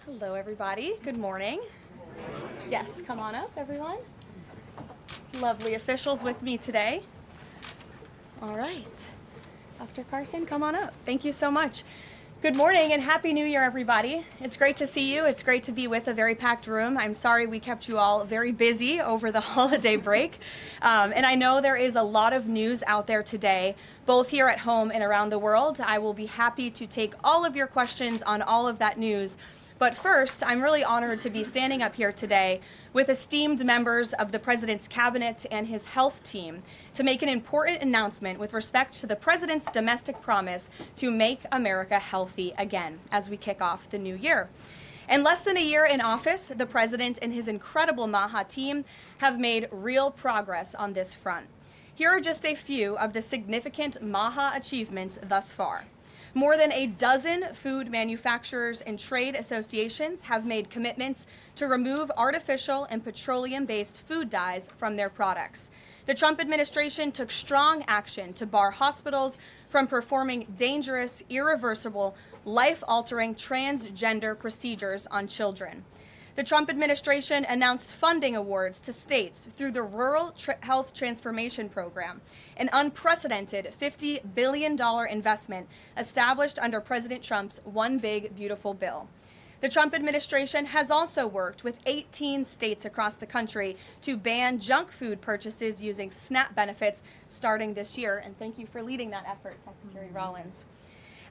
Hello, everybody. Good morning. Yes, come on up, everyone. Lovely officials with me today. All right. Dr. Carson, come on up. Thank you so much. Good morning and Happy New Year, everybody. It's great to see you. It's great to be with a very packed room. I'm sorry we kept you all very busy over the holiday break. And I know there is a lot of news out there today, both here at home and around the world. I will be happy to take all of your questions on all of that news. But first, I'm really honored to be standing up here today with esteemed members of the President's Cabinet and his health team to make an important announcement with respect to the President's domestic promise to make America healthy again as we kick off the new year. In less than a year in office, the President and his incredible MAHA team have made real progress on this front. Here are just a few of the significant MAHA achievements thus far. More than a dozen food manufacturers and trade associations have made commitments to remove artificial and petroleum-based food dyes from their products. The Trump administration took strong action to bar hospitals from performing dangerous, irreversible, life-altering transgender procedures on children. The Trump administration announced funding awards to states through the Rural Health Transformation Program, an unprecedented $50 billion investment established under President Trump's One Big Beautiful Bill. The Trump administration has also worked with 18 states across the country to ban junk food purchases using SNAP benefits starting this year. And thank you for leading that effort, Secretary Rollins.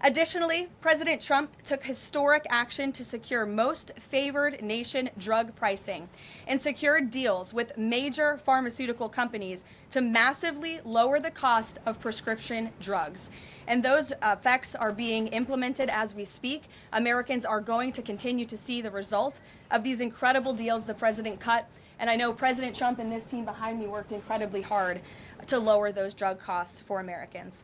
Additionally, President Trump took historic action to secure most favored nation drug pricing and secured deals with major pharmaceutical companies to massively lower the cost of prescription drugs. And those effects are being implemented as we speak. Americans are going to continue to see the result of these incredible deals the president cut. And I know President Trump and this team behind me worked incredibly hard to lower those drug costs for Americans.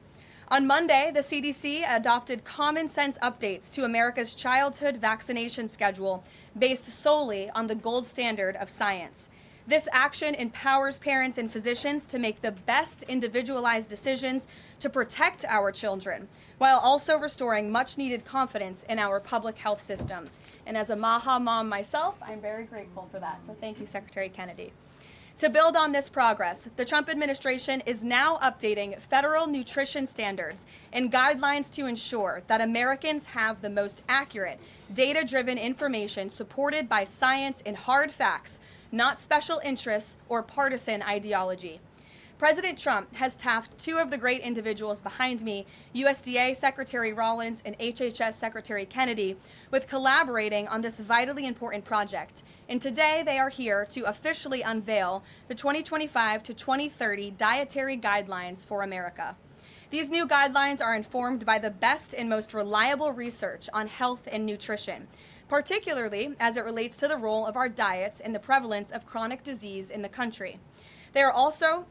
On Monday, the CDC adopted common sense updates to America's childhood vaccination schedule based solely on the gold standard of science. This action empowers parents and physicians to make the best individualized decisions to protect our children, while also restoring much needed confidence in our public health system. And as a MAHA mom myself, I'm very grateful for that. So thank you, Secretary Kennedy. To build on this progress, the Trump administration is now updating federal nutrition standards and guidelines to ensure that Americans have the most accurate, data-driven information supported by science and hard facts, not special interests or partisan ideology. President Trump has tasked two of the great individuals behind me, USDA Secretary Rollins and HHS Secretary Kennedy, with collaborating on this vitally important project. And today they are here to officially unveil the 2025 to 2030 Dietary Guidelines for America. These new guidelines are informed by the best and most reliable research on health and nutrition, particularly as it relates to the role of our diets and the prevalence of chronic disease in the country. They are also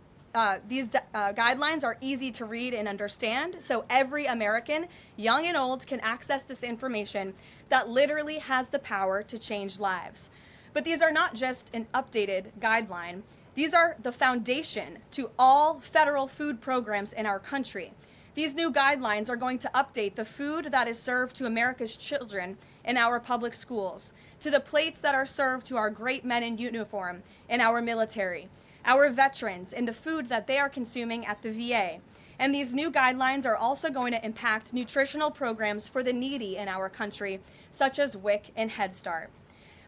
These guidelines are easy to read and understand, so every American, young and old, can access this information that literally has the power to change lives. But these are not just an updated guideline. These are the foundation to all federal food programs in our country. These new guidelines are going to update the food that is served to America's children in our public schools, to the plates that are served to our great men in uniform in our military, our veterans, and the food that they are consuming at the VA. And these new guidelines are also going to impact nutritional programs for the needy in our country, such as WIC and Head Start.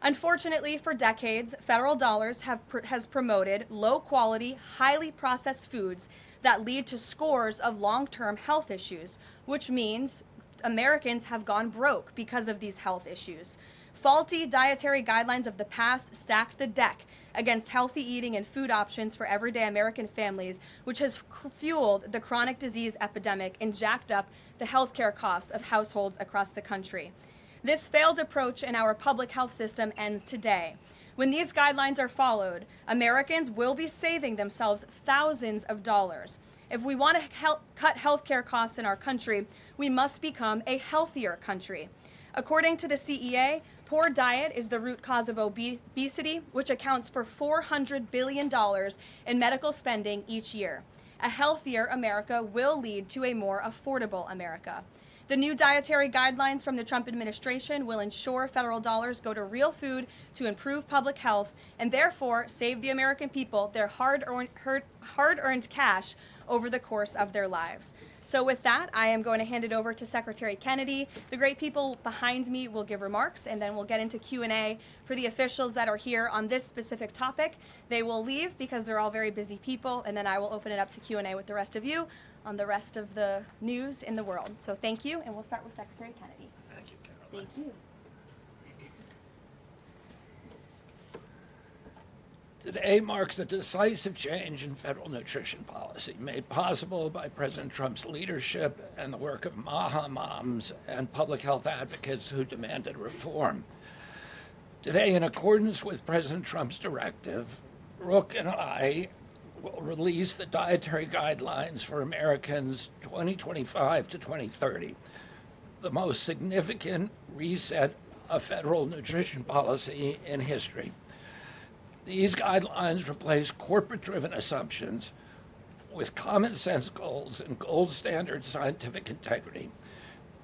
Unfortunately, for decades, federal dollars has promoted low-quality, highly processed foods that lead to scores of long-term health issues, which means Americans have gone broke because of these health issues. Faulty dietary guidelines of the past stacked the deck against healthy eating and food options for everyday American families, which has fueled the chronic disease epidemic and jacked up the healthcare costs of households across the country. This failed approach in our public health system ends today. When these guidelines are followed, Americans will be saving themselves thousands of dollars. If we want to cut healthcare costs in our country, we must become a healthier country. According to the CEA, poor diet is the root cause of obesity, which accounts for $400 billion in medical spending each year. A healthier America will lead to a more affordable America. The new dietary guidelines from the Trump administration will ensure federal dollars go to real food to improve public health and therefore save the American people their hard-earned cash over the course of their lives. So with that, I am going to hand it over to Secretary Kennedy. The great people behind me will give remarks, and then we'll get into Q&A for the officials that are here on this specific topic. They will leave because they're all very busy people, and then I will open it up to Q&A with the rest of you on the rest of the news in the world. So thank you, and we'll start with Secretary Kennedy. Thank you, Karoline. Thank you. Today marks a decisive change in federal nutrition policy, made possible by President Trump's leadership and the work of MAHA moms and public health advocates who demanded reform. Today, in accordance with President Trump's directive, Brooke and I will release the dietary guidelines for Americans 2025 to 2030, the most significant reset of federal nutrition policy in history. These guidelines replace corporate-driven assumptions with common sense goals and gold standard scientific integrity.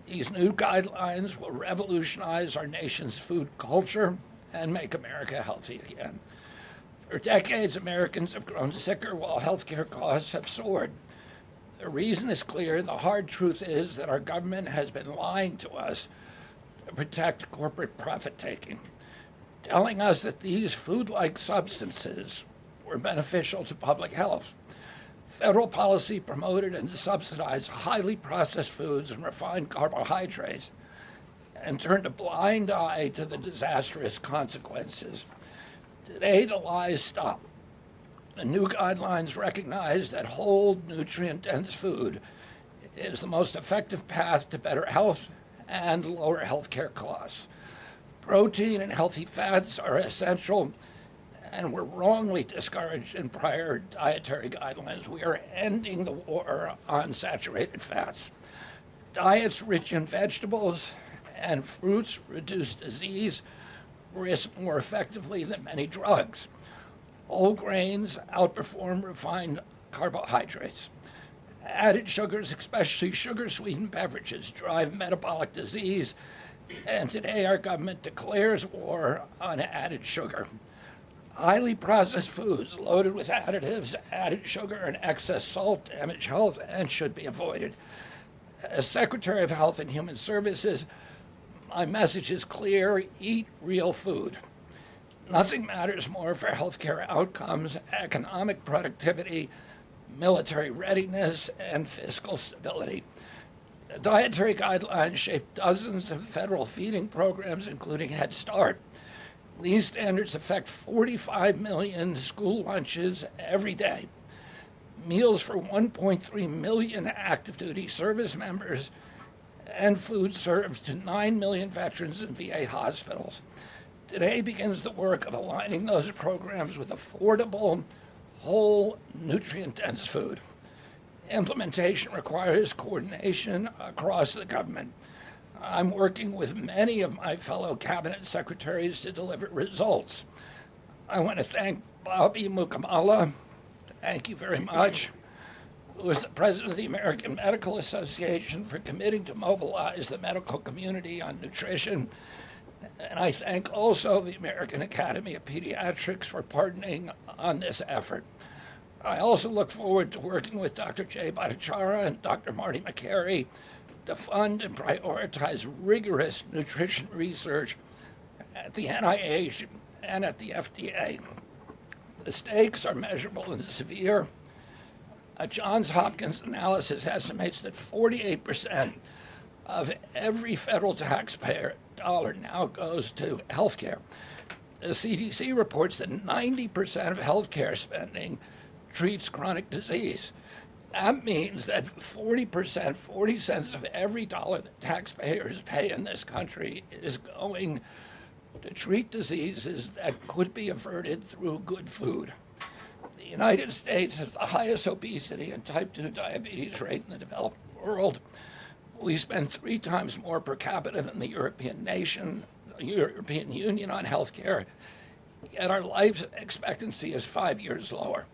These new guidelines will revolutionize our nation's food culture and make America healthy again. For decades, Americans have grown sicker while healthcare costs have soared. The reason is clear. The hard truth is that our government has been lying to us to protect corporate profit-taking, telling us that these food-like substances were beneficial to public health. Federal policy promoted and subsidized highly processed foods and refined carbohydrates and turned a blind eye to the disastrous consequences. Today, the lies stop. The new guidelines recognize that whole, nutrient-dense food is the most effective path to better health and lower healthcare costs. Protein and healthy fats are essential and were wrongly discouraged in prior dietary guidelines. We are ending the war on saturated fats. Diets rich in vegetables and fruits reduce disease risk more effectively than many drugs. Whole grains outperform refined carbohydrates. Added sugars, especially sugar-sweetened beverages, drive metabolic disease, and today our government declares war on added sugar. Highly processed foods loaded with additives, added sugar, and excess salt damage health and should be avoided. As Secretary of Health and Human Services, my message is clear: eat real food. Nothing matters more for healthcare outcomes, economic productivity, military readiness, and fiscal stability. The dietary guidelines shape dozens of federal feeding programs, including Head Start. These standards affect 45 million school lunches every day, meals for 1.3 million active duty service members, and food served to 9 million veterans in VA hospitals. Today begins the work of aligning those programs with affordable, whole, nutrient-dense food. Implementation requires coordination across the government. I'm working with many of my fellow cabinet secretaries to deliver results. I want to thank Bobby Mukamala, thank you very much, who is the president of the American Medical Association, for committing to mobilize the medical community on nutrition. And I thank also the American Academy of Pediatrics for partnering on this effort. I also look forward to working with Dr. Jay Bhattacharya and Dr. Marty McCary to fund and prioritize rigorous nutrition research at the NIH and at the FDA. The stakes are measurable and severe. A Johns Hopkins analysis estimates that 48% of every federal taxpayer dollar now goes to healthcare. The CDC reports that 90% of healthcare spending treats chronic disease. That means that 40%, 40 cents of every dollar that taxpayers pay in this country is going to treat diseases that could be averted through good food. The United States has the highest obesity and type 2 diabetes rate in the developed world. We spend 3 times more per capita than the European Union on healthcare, yet our life expectancy is 5 years lower,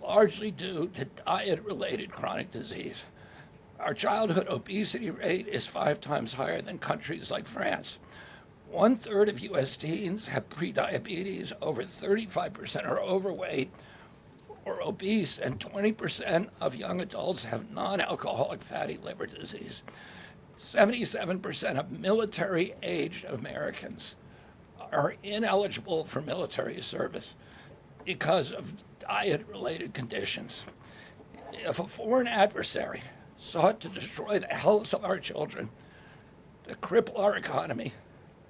largely due to diet-related chronic disease. Our childhood obesity rate is 5 times higher than countries like France. 1/3 of U.S. teens have prediabetes, over 35% are overweight or obese, and 20% of young adults have non-alcoholic fatty liver disease. 77% of military-aged Americans are ineligible for military service because of diet-related conditions. If a foreign adversary sought to destroy the health of our children, to cripple our economy,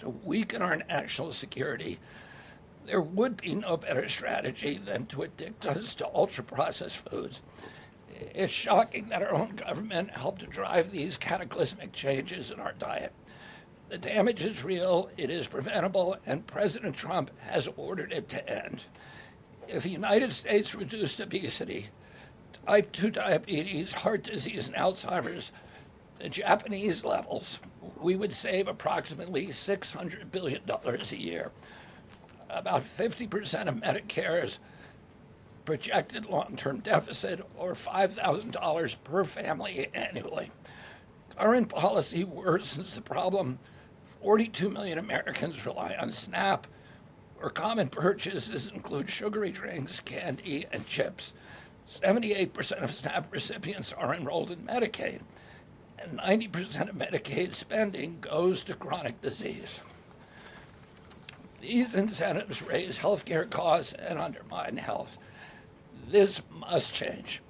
to weaken our national security, there would be no better strategy than to addict us to ultra-processed foods. It's shocking that our own government helped to drive these cataclysmic changes in our diet. The damage is real, it is preventable, and President Trump has ordered it to end. If the United States reduced obesity, type 2 diabetes, heart disease, and Alzheimer's to Japanese levels, we would save approximately $600 billion a year. About 50% of Medicare's projected long-term deficit, or $5,000 per family annually. Current policy worsens the problem. 42 million Americans rely on SNAP, where common purchases include sugary drinks, candy, and chips. 78% of SNAP recipients are enrolled in Medicaid, and 90% of Medicaid spending goes to chronic disease. These incentives raise healthcare costs and undermine health. This must change.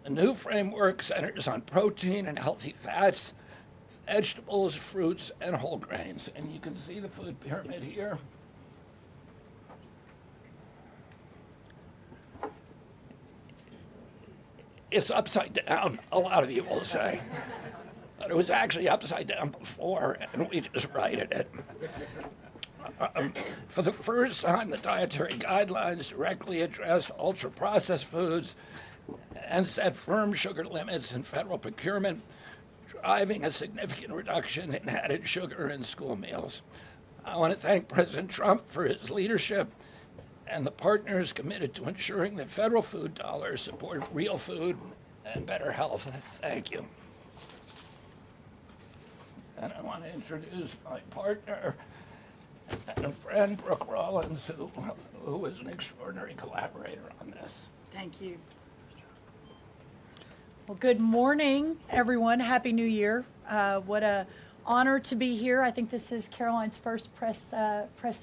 A new framework centers on protein and healthy fats, vegetables, fruits, and whole grains. And you can see the food pyramid here. It's upside down, a lot of you will say. But it was actually upside down before, and we just righted it. For the first time, the dietary guidelines directly address ultra-processed foods and set firm sugar limits in federal procurement, driving a significant reduction in added sugar in school meals. I want to thank President Trump for his leadership and the partners committed to ensuring that federal food dollars support real food and better health. Thank you. And I want to introduce my partner and a friend, Brooke Rollins, who was an extraordinary collaborator on this. Thank you. Well, good morning, everyone. Happy New Year. What a honor to be here. I think this is Karoline's first press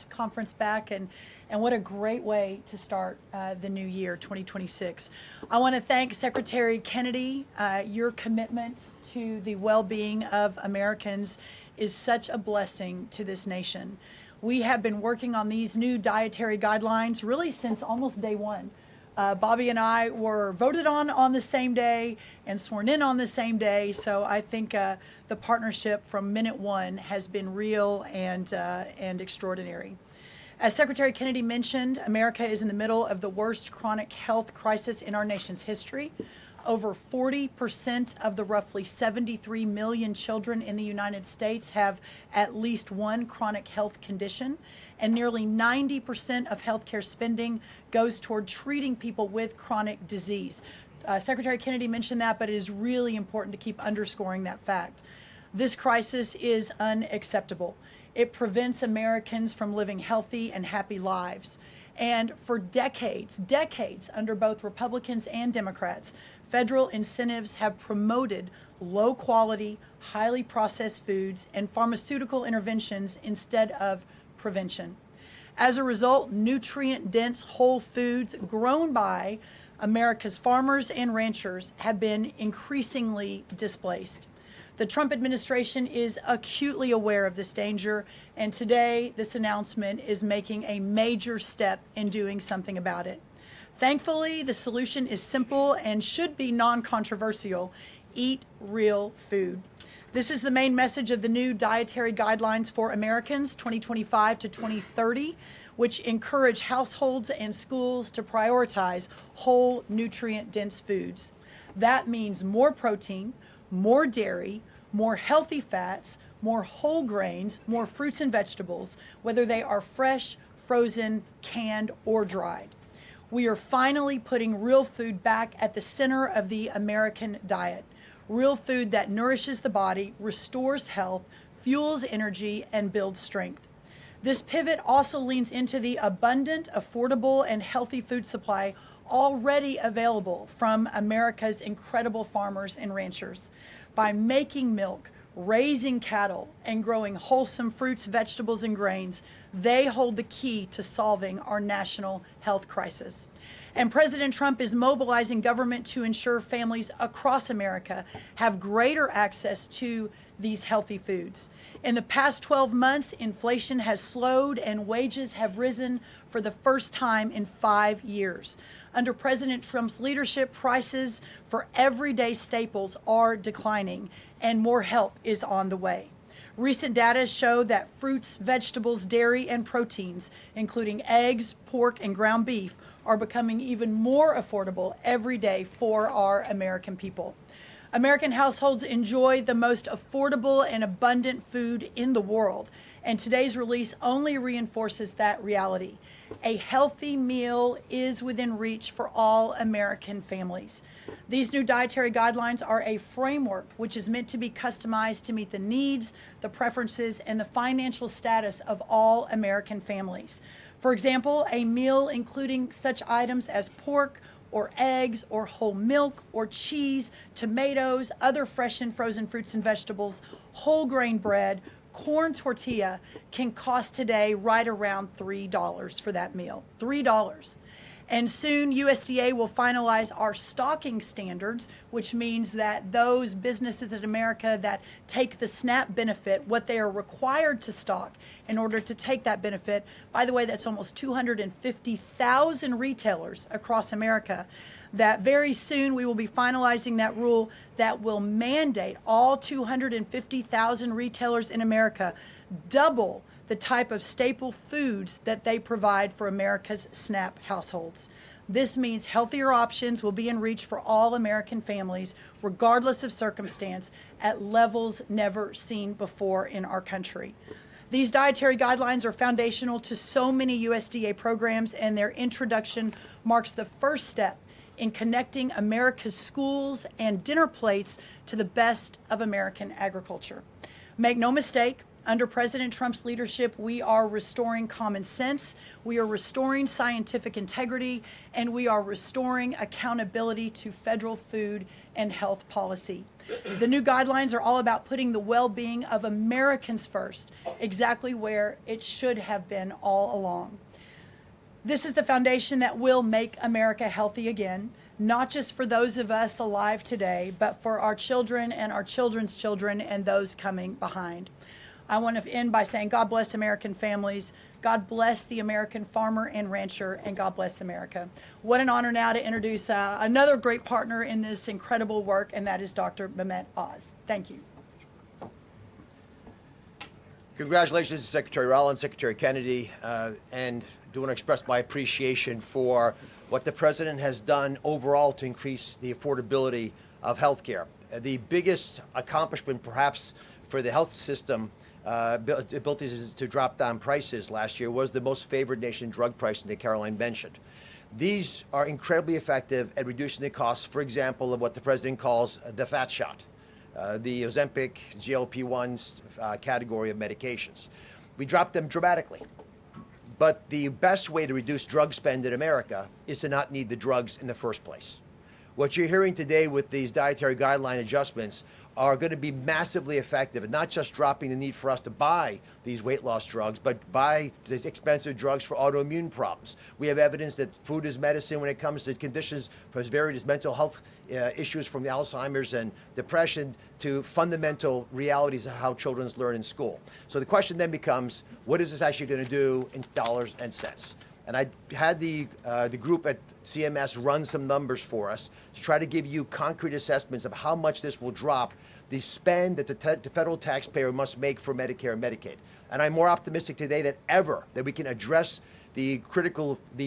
conference back, and what a great way to start the new year, 2026. I want to thank Secretary Kennedy. Your commitment to the well-being of Americans is such a blessing to this nation. We have been working on these new dietary guidelines really since almost day one. Bobby and I were voted on the same day and sworn in on the same day. So I think the partnership from minute one has been real and extraordinary. As Secretary Kennedy mentioned, America is in the middle of the worst chronic health crisis in our nation's history. Over 40% of the roughly 73 million children in the United States have at least one chronic health condition, and nearly 90% of healthcare spending goes toward treating people with chronic disease. Secretary Kennedy mentioned that, but it is really important to keep underscoring that fact. This crisis is unacceptable. It prevents Americans from living healthy and happy lives. And for decades under both Republicans and Democrats, federal incentives have promoted low quality, highly processed foods and pharmaceutical interventions instead of prevention. As a result, nutrient-dense whole foods grown by America's farmers and ranchers have been increasingly displaced. The Trump administration is acutely aware of this danger, and today this announcement is making a major step in doing something about it. Thankfully, the solution is simple and should be non-controversial. Eat real food. This is the main message of the new Dietary Guidelines for Americans 2025 to 2030, which encourage households and schools to prioritize whole, nutrient-dense foods. That means more protein, more dairy, more healthy fats, more whole grains, more fruits and vegetables, whether they are fresh, frozen, canned, or dried. We are finally putting real food back at the center of the American diet. real food that nourishes the body, restores health, fuels energy, and builds strength. This pivot also leans into the abundant, affordable, and healthy food supply already available from America's incredible farmers and ranchers. By making milk, raising cattle, and growing wholesome fruits, vegetables, and grains, they hold the key to solving our national health crisis. And President Trump is mobilizing government to ensure families across America have greater access to these healthy foods. In the past 12 months, inflation has slowed and wages have risen for the first time in 5 years. Under President Trump's leadership, prices for everyday staples are declining and more help is on the way. Recent data show that fruits, vegetables, dairy, and proteins, including eggs, pork, and ground beef, are becoming even more affordable every day for our American people. American households enjoy the most affordable and abundant food in the world, and today's release only reinforces that reality. A healthy meal is within reach for all American families. These new dietary guidelines are a framework which is meant to be customized to meet the needs, the preferences, and the financial status of all American families. For example, a meal including such items as pork, or eggs, or whole milk, or cheese, tomatoes, other fresh and frozen fruits and vegetables, whole grain bread, corn tortilla can cost today right around $3 for that meal. $3. And soon USDA will finalize our stocking standards, which means that those businesses in America that take the SNAP benefit, what they are required to stock in order to take that benefit. By the way, that's almost 250,000 retailers across America. That very soon we will be finalizing that rule that will mandate all 250,000 retailers in America double the type of staple foods that they provide for America's SNAP households. This means healthier options will be in reach for all American families, regardless of circumstance, at levels never seen before in our country. These dietary guidelines are foundational to so many USDA programs, and their introduction marks the first step in connecting America's schools and dinner plates to the best of American agriculture. Make no mistake, under President Trump's leadership, we are restoring common sense, we are restoring scientific integrity, and we are restoring accountability to federal food and health policy. The new guidelines are all about putting the well-being of Americans first, exactly where it should have been all along. This is the foundation that will make America healthy again, not just for those of us alive today, but for our children and our children's children and those coming behind. I want to end by saying God bless American families, God bless the American farmer and rancher, and God bless America. What an honor now to introduce another great partner in this incredible work, and that is Dr. Mehmet Oz. Thank you. Congratulations to Secretary Rollins, Secretary Kennedy, and do want to express my appreciation for what the President has done overall to increase the affordability of health care. The biggest accomplishment perhaps for the health system ability to drop down prices last year was the most favored nation drug pricing that Karoline mentioned. These are incredibly effective at reducing the costs, for example, of what the President calls the fat shot, the Ozempic, GLP-1s category of medications. We dropped them dramatically. But the best way to reduce drug spend in America is to not need the drugs in the first place. What you're hearing today with these dietary guideline adjustments are going to be massively effective, and not just dropping the need for us to buy these weight loss drugs, but buy these expensive drugs for autoimmune problems. We have evidence that food is medicine when it comes to conditions as varied as mental health issues from Alzheimer's and depression to fundamental realities of how children learn in school. So the question then becomes, what is this actually going to do in dollars and cents? And I had the group at CMS run some numbers for us to try to give you concrete assessments of how much this will drop the spend that the federal taxpayer must make for Medicare and Medicaid. And I'm more optimistic today than ever that we can address the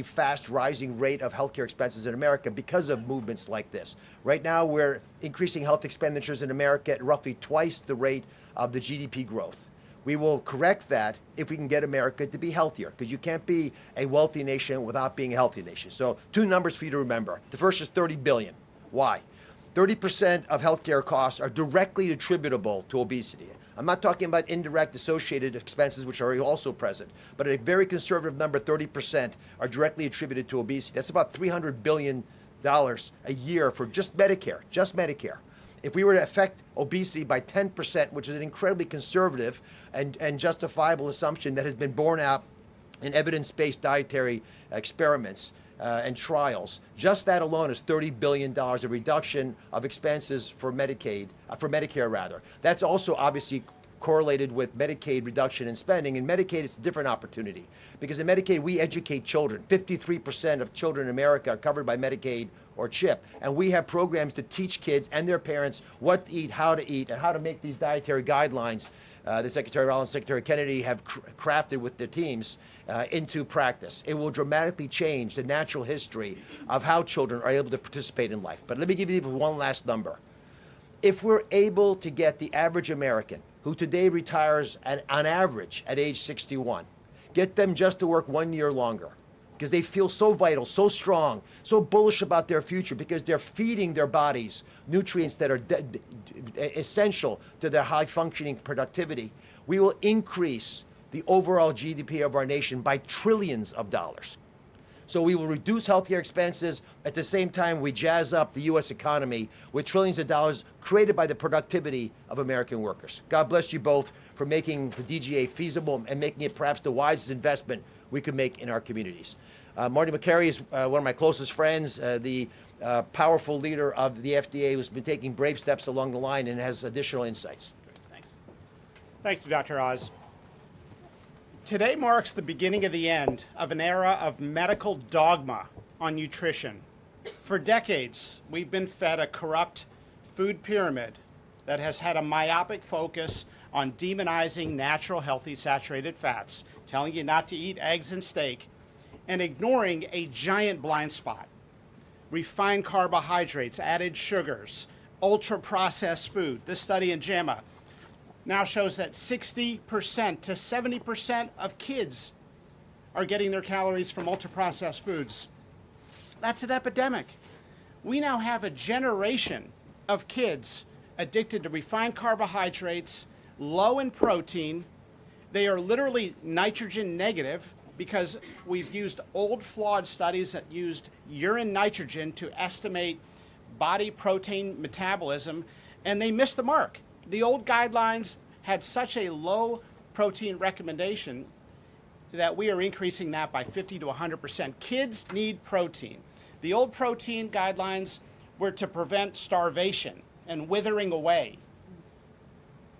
fast rising rate of healthcare expenses in America because of movements like this. Right now, we're increasing health expenditures in America at roughly twice the rate of the GDP growth. We will correct that if we can get America to be healthier, because you can't be a wealthy nation without being a healthy nation. So 2 numbers for you to remember. The first is $30 billion. Why? 30% of healthcare costs are directly attributable to obesity. I'm not talking about indirect associated expenses, which are also present, but a very conservative number, 30%, are directly attributed to obesity. That's about $300 billion a year for just Medicare, If we were to affect obesity by 10%, which is an incredibly conservative and justifiable assumption that has been borne out in evidence-based dietary experiments and trials, just that alone is $30 billion of reduction of expenses for Medicare rather. That's also obviously correlated with Medicaid reduction in spending. In Medicaid, it's a different opportunity because in Medicaid, we educate children. 53% of children in America are covered by Medicaid or CHIP. And we have programs to teach kids and their parents what to eat, and how to make these dietary guidelines that Secretary Rollins, Secretary Kennedy have crafted with their teams into practice. It will dramatically change the natural history of how children are able to participate in life. But let me give you one last number. If we're able to get the average American, who today retires on average at age 61, get them just to work 1 year longer, because they feel so vital, so strong, so bullish about their future, because they're feeding their bodies nutrients that are essential to their high-functioning productivity, we will increase the overall GDP of our nation by trillions of dollars. So we will reduce healthcare expenses. At the same time, we jazz up the U.S. economy with trillions of dollars created by the productivity of American workers. God bless you both for making the DGA feasible and making it perhaps the wisest investment we could make in our communities. Marty McCary is one of my closest friends, the powerful leader of the FDA, who's been taking brave steps along the line and has additional insights. Thanks. Thank you, Dr. Oz. Today marks the beginning of the end of an era of medical dogma on nutrition. For decades, we've been fed a corrupt food pyramid that has had a myopic focus on demonizing natural, healthy, saturated fats, telling you not to eat eggs and steak, and ignoring a giant blind spot: refined carbohydrates, added sugars, ultra-processed food. This study in JAMA now shows that 60% to 70% of kids are getting their calories from ultra-processed foods. That's an epidemic. We now have a generation of kids addicted to refined carbohydrates, low in protein. They are literally nitrogen negative because we've used old flawed studies that used urine nitrogen to estimate body protein metabolism, and they missed the mark. The old guidelines had such a low protein recommendation that we are increasing that by 50 to 100%. Kids need protein. The old protein guidelines were to prevent starvation and withering away.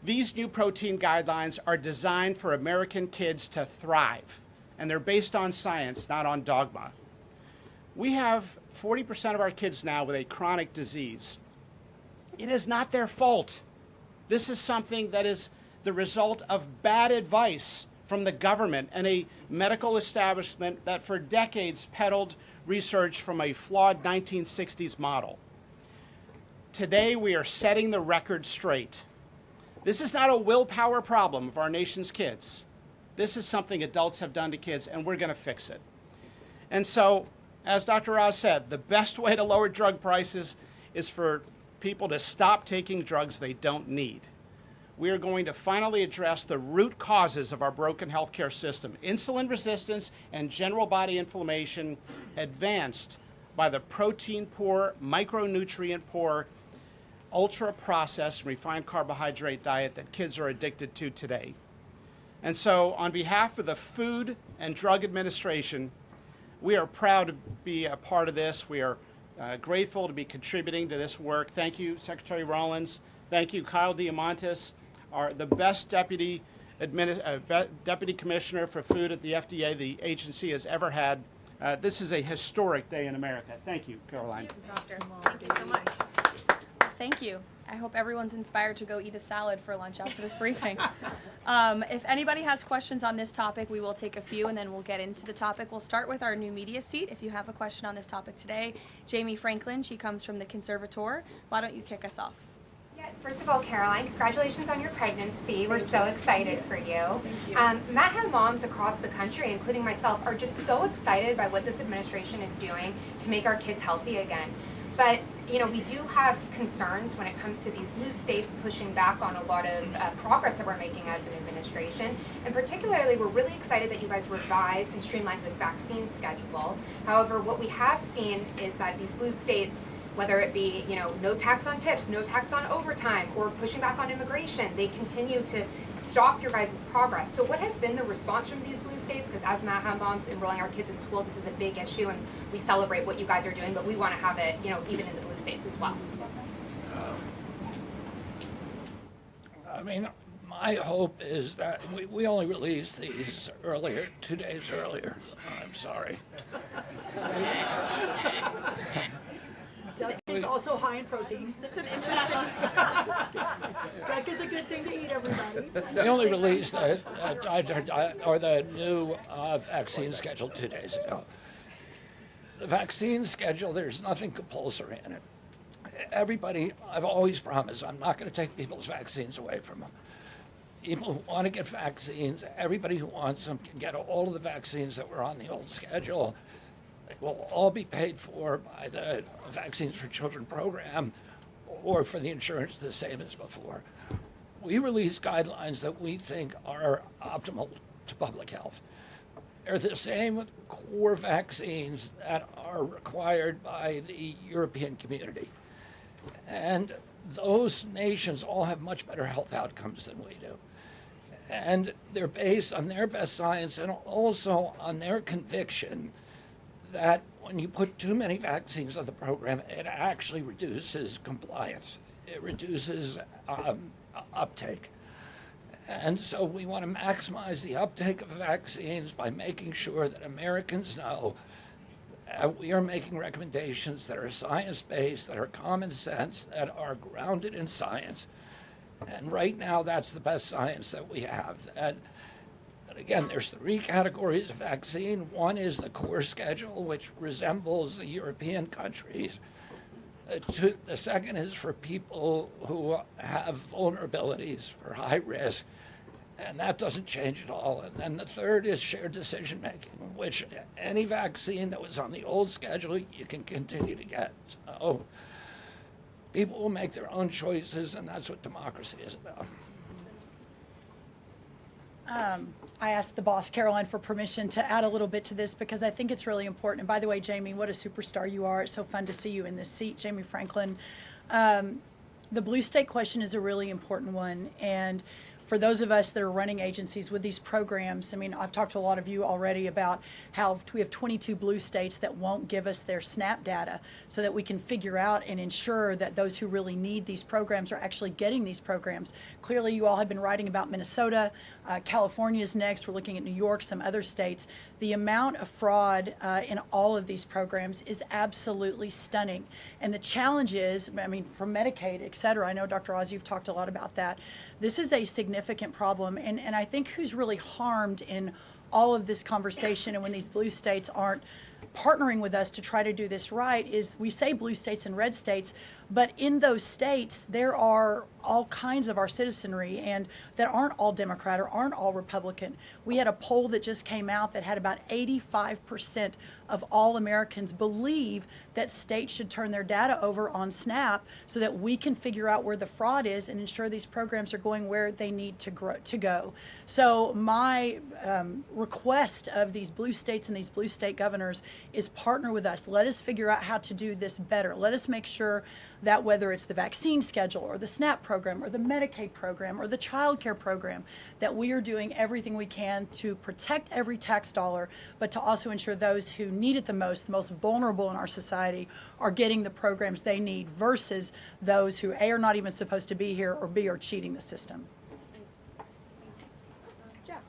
These new protein guidelines are designed for American kids to thrive, and they're based on science, not on dogma. We have 40% of our kids now with a chronic disease. It is not their fault. This is something that is the result of bad advice from the government and a medical establishment that for decades peddled research from a flawed 1960s model. Today, we are setting the record straight. This is not a willpower problem of our nation's kids. This is something adults have done to kids, and we're going to fix it. And so, as Dr. Oz said, the best way to lower drug prices is for people to stop taking drugs they don't need. We are going to finally address the root causes of our broken healthcare system: insulin resistance and general body inflammation, advanced by the protein-poor, micronutrient-poor, ultra-processed, refined carbohydrate diet that kids are addicted to today. And so, on behalf of the Food and Drug Administration, we are proud to be a part of this. We are grateful to be contributing to this work. Thank you, Secretary Rollins. Thank you, Kyle Diamantis, the best deputy commissioner for food at the FDA the agency has ever had. This is a historic day in America. Thank you, Karoline. Doctor. Thank you so much. Thank you. I hope everyone's inspired to go eat a salad for lunch after this briefing. If anybody has questions on this topic, we will take a few and then we'll get into the topic. We'll start with our new media seat. If you have a question on this topic today, Jamie Franklin, she comes from the Conservator. Why don't you kick us off? Yeah, first of all, Caroline, congratulations on your pregnancy. We're so excited for you. Thank you. MAHA moms across the country, including myself, are just so excited by what this administration is doing to make our kids healthy again. But we do have concerns when it comes to these blue states pushing back on a lot of progress that we're making as an administration. And particularly, we're really excited that you guys revised and streamlined this vaccine schedule. However, what we have seen is that these blue states, whether it be no tax on tips, no tax on overtime, or pushing back on immigration, they continue to stop your guys' progress. So what has been the response from these blue states? Because as Maha moms enrolling our kids in school, this is a big issue, and we celebrate what you guys are doing, but we want to have it even in the blue states as well. I mean, my hope is that we only released these earlier, 2 days earlier. I'm sorry. Duck is also high in protein. That's an interesting. Duck is a good thing to eat, everybody. We only released the new vaccine schedule 2 days ago. The vaccine schedule, there's nothing compulsory in it. Everybody, I've always promised, I'm not going to take people's vaccines away from them. People who want to get vaccines, everybody who wants them can get all of the vaccines that were on the old schedule. They will all be paid for by the Vaccines for Children program or for the insurance the same as before. We release guidelines that we think are optimal to public health. They're the same with core vaccines that are required by the European community. And those nations all have much better health outcomes than we do. And they're based on their best science and also on their conviction that when you put too many vaccines on the program, it actually reduces compliance. It reduces uptake. And so we want to maximize the uptake of vaccines by making sure that Americans know that we are making recommendations that are science-based, that are common sense, that are grounded in science. And right now, that's the best science that we have. But again, there's 3 categories of vaccine. One is the core schedule, which resembles the European countries. The second is for people who have vulnerabilities, for high risk, and that doesn't change at all. And then the third is shared decision making, which any vaccine that was on the old schedule, you can continue to get. So people will make their own choices, and that's what democracy is about. I asked the boss, Karoline, for permission to add a little bit to this because I think it's really important. And by the way, Jamie, what a superstar you are. It's so fun to see you in this seat, Jamie Franklin. The blue state question is a really important one. And for those of us that are running agencies with these programs, I mean, I've talked to a lot of you already about how we have 22 blue states that won't give us their SNAP data so that we can figure out and ensure that those who really need these programs are actually getting these programs. Clearly, you all have been writing about Minnesota. California is next. We're looking at New York, some other states. The amount of fraud in all of these programs is absolutely stunning. And the challenge is, I mean, from Medicaid, et cetera, I know, Dr. Oz, you've talked a lot about that. This is a significant problem. And I think who's really harmed in all of this conversation and when these blue states aren't partnering with us to try to do this right is we say blue states and red states, but in those states, there are all kinds of our citizenry and that aren't all Democrat or aren't all Republican. We had a poll that just came out that had about 85% of all Americans believe that states should turn their data over on SNAP so that we can figure out where the fraud is and ensure these programs are going where they need to go. So my request of these blue states and these blue state governors is partner with us. Let us figure out how to do this better. Let us make sure that whether it's the vaccine schedule or the SNAP program or the Medicaid program or the child care program, that we are doing everything we can to protect every tax dollar, but to also ensure those who need it the most vulnerable in our society, are getting the programs they need versus those who A, are not even supposed to be here, or B, are cheating the system. Jeff.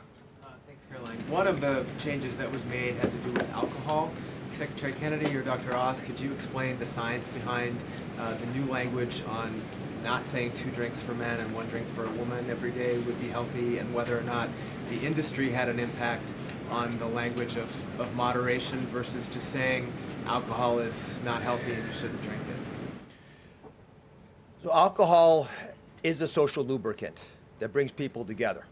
Thanks, Caroline. One of the changes that was made had to do with alcohol. Secretary Kennedy or Dr. Oz, could you explain the science behind the new language on not saying 2 drinks for men and 1 drink for a woman every day would be healthy, and whether or not the industry had an impact on the language of moderation versus just saying alcohol is not healthy and you shouldn't drink it? So alcohol is a social lubricant that brings people together.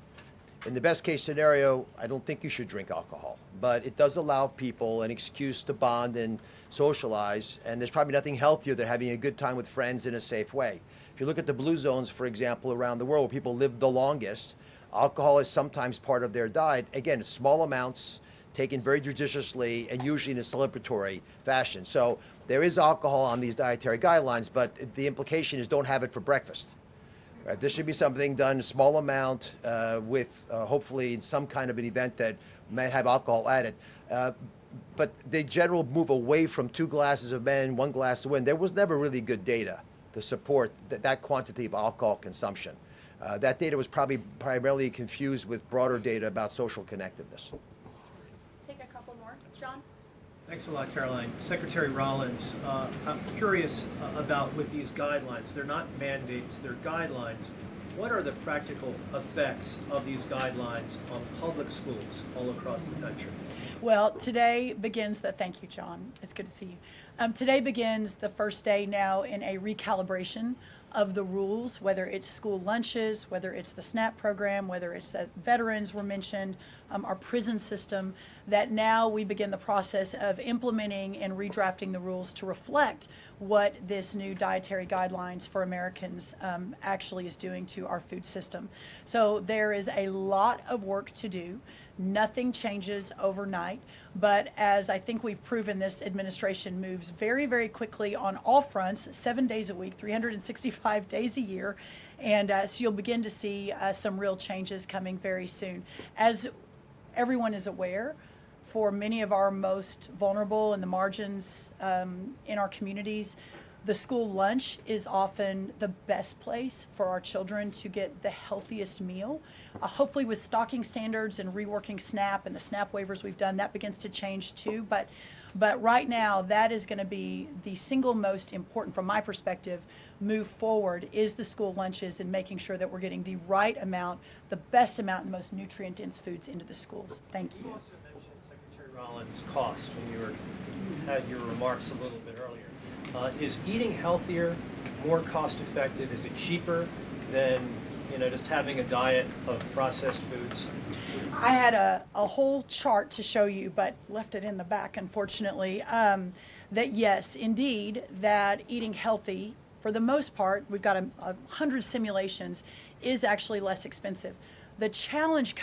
In the best case scenario, I don't think you should drink alcohol, but it does allow people an excuse to bond and socialize, and there's probably nothing healthier than having a good time with friends in a safe way. If you look at the blue zones, for example, around the world where people live the longest, alcohol is sometimes part of their diet. Again, small amounts, taken very judiciously and usually in a celebratory fashion. So there is alcohol on these dietary guidelines, but the implication is don't have it for breakfast. Right? This should be something done in a small amount with hopefully some kind of an event that might have alcohol added. But the general move away from 2 glasses of men, 1 glass of women, there was never really good data to support that quantity of alcohol consumption. That data was probably primarily confused with broader data about social connectiveness. Take a couple more. John? Thanks a lot, Karoline. Secretary Rollins, I'm curious about with these guidelines. They're not mandates, they're guidelines. What are the practical effects of these guidelines on public schools all across the country? Well, today begins thank you, John. It's good to see you. Today begins the first day now in a recalibration of the rules, whether it's school lunches, whether it's the SNAP program, whether it's that veterans were mentioned, our prison system, that now we begin the process of implementing and redrafting the rules to reflect what this new dietary guidelines for Americans actually is doing to our food system. So there is a lot of work to do. Nothing changes overnight, but as I think we've proven, this administration moves very, very quickly on all fronts, 7 days a week, 365 days a year, and so you'll begin to see some real changes coming very soon. As everyone is aware, for many of our most vulnerable in the margins in our communities, the school lunch is often the best place for our children to get the healthiest meal. Hopefully with stocking standards and reworking SNAP and the SNAP waivers we've done, that begins to change too. But right now, that is going to be the single most important, from my perspective, move forward, is the school lunches and making sure that we're getting the right amount, the best amount, and the most nutrient-dense foods into the schools. Thank you. You also mentioned, Secretary Rollins, cost when you had your remarks a little bit earlier. Is eating healthier more cost effective? Is it cheaper than just having a diet of processed foods? I had a whole chart to show you, but left it in the back, unfortunately, that yes, indeed, that eating healthy, for the most part, we've got 100 simulations, is actually less expensive. The challenge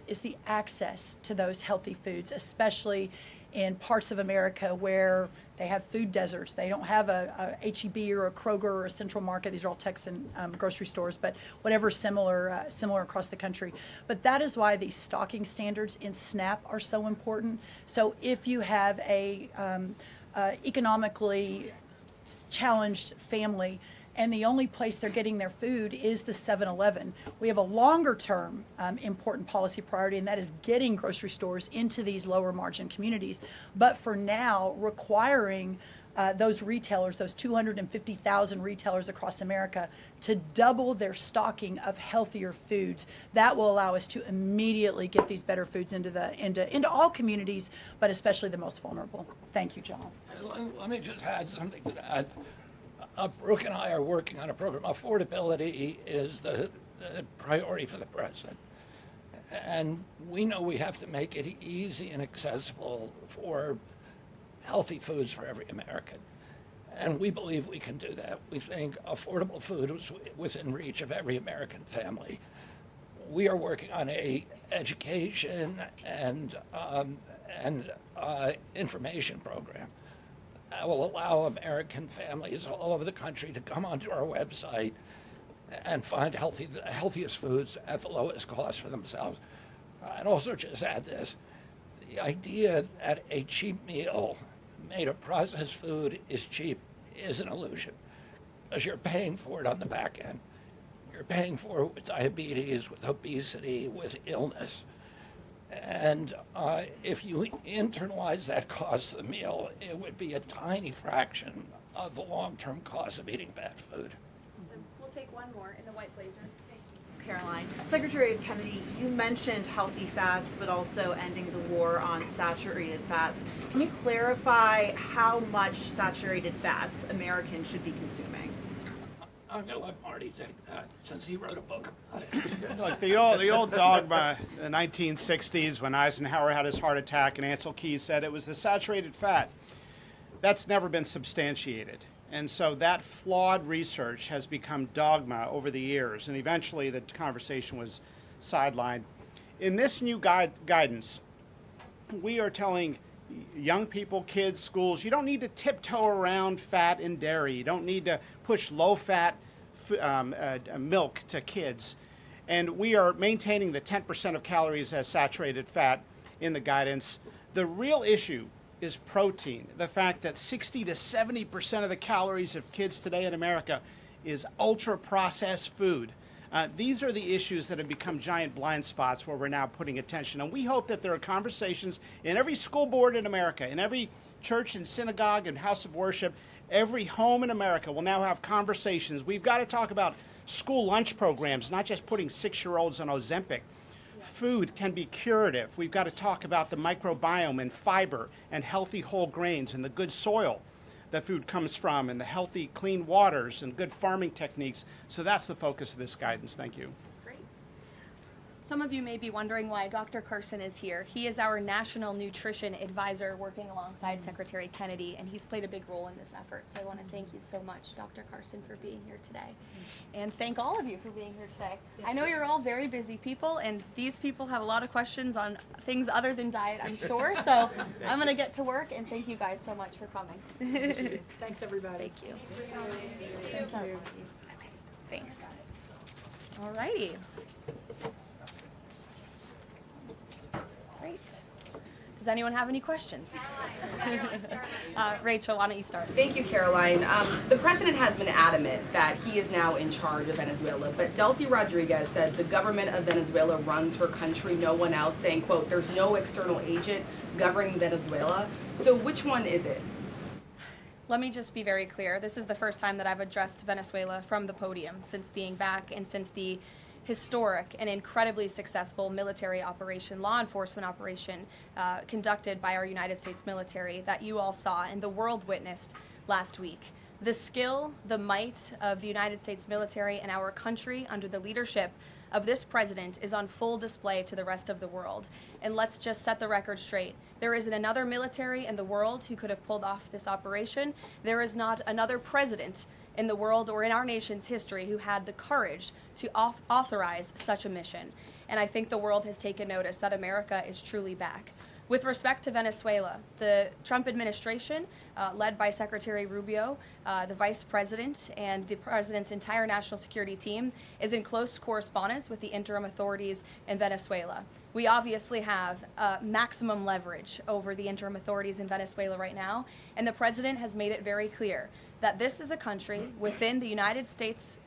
is the access to those healthy foods, especially in parts of America where they have food deserts. They don't have a H-E-B or a Kroger or a Central Market. These are all Texan grocery stores, but whatever similar across the country. But that is why these stocking standards in SNAP are so important. So if you have a economically challenged family, and the only place they're getting their food is the 7-Eleven. We have a longer term important policy priority, and that is getting grocery stores into these lower margin communities. But for now, requiring those retailers, those 250,000 retailers across America, to double their stocking of healthier foods. That will allow us to immediately get these better foods into all communities, but especially the most vulnerable. Thank you, John. Let me just add something to that. Brooke and I are working on a program. Affordability is the priority for the president. And we know we have to make it easy and accessible for healthy foods for every American. And we believe we can do that. We think affordable food is within reach of every American family. We are working on a education and information program that will allow American families all over the country to come onto our website and find the healthiest foods at the lowest cost for themselves. I'd also just add this. The idea that a cheap meal made of processed food is cheap is an illusion, because you're paying for it on the back end. You're paying for it with diabetes, with obesity, with illness. And if you internalize that cost of the meal, it would be a tiny fraction of the long-term cost of eating bad food. So we'll take one more in the white blazer. Thank you. Caroline. Secretary Kennedy, you mentioned healthy fats, but also ending the war on saturated fats. Can you clarify how much saturated fats Americans should be consuming? I'm going to let Marty take that since he wrote a book about it. Look, the old dogma in the 1960s when Eisenhower had his heart attack and Ansel Keys said it was the saturated fat. That's never been substantiated. And so that flawed research has become dogma over the years, and eventually the conversation was sidelined. In this new guidance, we are telling young people, kids, schools, you don't need to tiptoe around fat and dairy. You don't need to push low-fat milk to kids. And we are maintaining the 10% of calories as saturated fat in the guidance. The real issue is protein. The fact that 60 to 70% of the calories of kids today in America is ultra-processed food. These are the issues that have become giant blind spots where we're now putting attention. And we hope that there are conversations in every school board in America, in every church and synagogue and house of worship, every home in America will now have conversations. We've got to talk about school lunch programs, not just putting 6-year-olds on Ozempic. Food can be curative. We've got to talk about the microbiome and fiber and healthy whole grains and the good soil that food comes from and the healthy, clean waters and good farming techniques. So that's the focus of this guidance. Thank you. Great. Some of you may be wondering why Dr. Carson is here. He is our National Nutrition Advisor working alongside Secretary Kennedy, and he's played a big role in this effort. So I want to thank you so much, Dr. Carson, for being here today. And thank all of you for being here today. I know you're all very busy people, and these people have a lot of questions on things other than diet, I'm sure. So I'm going to get to work, and thank you guys so much for coming. Thanks, everybody. Thank you. Thanks. Okay, thanks. All righty. Great. Does anyone have any questions? Rachel, why don't you start? Thank you, Caroline. The president has been adamant that he is now in charge of Venezuela, but Delcy Rodriguez said the government of Venezuela runs her country, no one else, saying, quote, there's no external agent governing Venezuela. So which one is it? Let me just be very clear. This is the first time that I've addressed Venezuela from the podium since being back and since the historic and incredibly successful military operation, law enforcement operation conducted by our United States military that you all saw and the world witnessed last week. The skill, the might of the United States military and our country under the leadership of this president is on full display to the rest of the world. And let's just set the record straight. There isn't another military in the world who could have pulled off this operation. There is not another president in the world or in our nation's history who had the courage to authorize such a mission. And I think the world has taken notice that America is truly back. With respect to Venezuela, the Trump administration, led by Secretary Rubio, the vice president, and the president's entire national security team, is in close correspondence with the interim authorities in Venezuela. We obviously have maximum leverage over the interim authorities in Venezuela right now, and the president has made it very clear that this is a country within the United States,